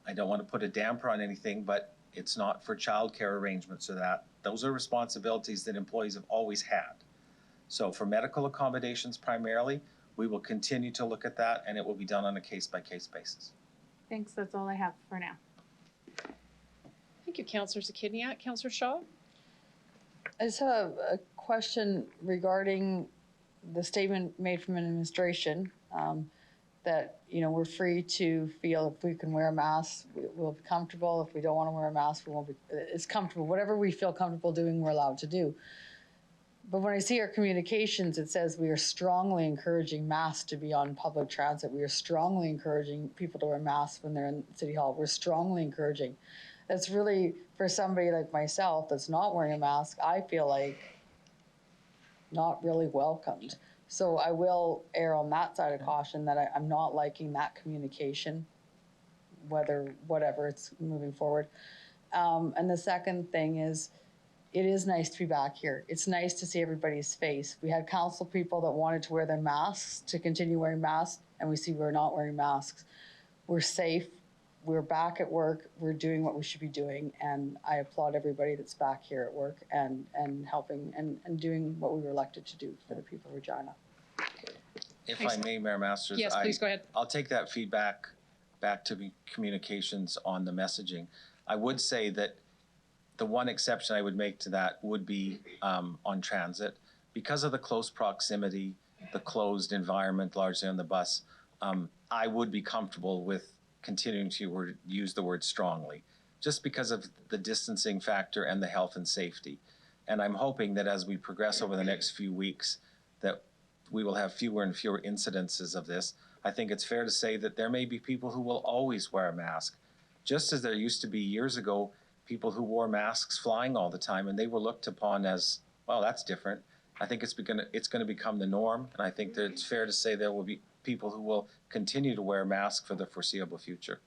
Speaker 2: I don't want to put a damper on anything, but it's not for childcare arrangements or that. Those are responsibilities that employees have always had. So for medical accommodations primarily, we will continue to look at that, and it will be done on a case-by-case basis.
Speaker 8: Thanks, that's all I have for now.
Speaker 1: Thank you, Councillor Zakidniak. Councillor Shaw?
Speaker 6: I just have a question regarding the statement made from administration that, you know, we're free to feel if we can wear a mask, we'll be comfortable. If we don't want to wear a mask, we won't be, it's comfortable. Whatever we feel comfortable doing, we're allowed to do. But when I see our communications, it says we are strongly encouraging masks to be on public transit. We are strongly encouraging people to wear masks when they're in City Hall. We're strongly encouraging. That's really, for somebody like myself that's not wearing a mask, I feel like not really welcomed. So I will err on that side of caution that I'm not liking that communication, whatever it's moving forward. And the second thing is, it is nice to be back here. It's nice to see everybody's face. We had council people that wanted to wear their masks, to continue wearing masks, and we see we're not wearing masks. We're safe. We're back at work. We're doing what we should be doing, and I applaud everybody that's back here at work and helping and doing what we were elected to do for the people of Regina.
Speaker 2: If I may, Mayor Masters.
Speaker 1: Yes, please go ahead.
Speaker 2: I'll take that feedback back to communications on the messaging. I would say that the one exception I would make to that would be on transit. Because of the close proximity, the closed environment largely on the bus, I would be comfortable with continuing to use the word strongly, just because of the distancing factor and the health and safety. And I'm hoping that as we progress over the next few weeks, that we will have fewer and fewer incidences of this. I think it's fair to say that there may be people who will always wear a mask, just as there used to be years ago people who wore masks flying all the time, and they were looked upon as, well, that's different. I think it's going to become the norm, and I think that it's fair to say there will be people who will continue to wear masks for the foreseeable future.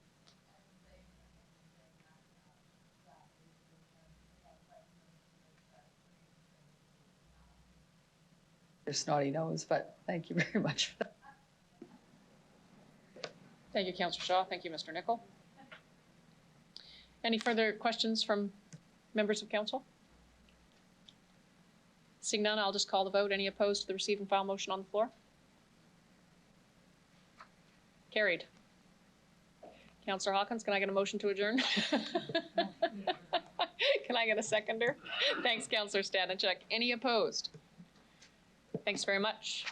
Speaker 9: Your snotty nose, but thank you very much for that.
Speaker 1: Thank you, Councillor Shaw. Thank you, Mr. Nicol. Any further questions from members of council? Seeing none, I'll just call the vote. Any opposed to the receive and file motion on the floor? Carried. Councillor Hawkins, can I get a motion to adjourn? Can I get a seconder? Thanks, Councillor Stanachuk. Any opposed? Thanks very much.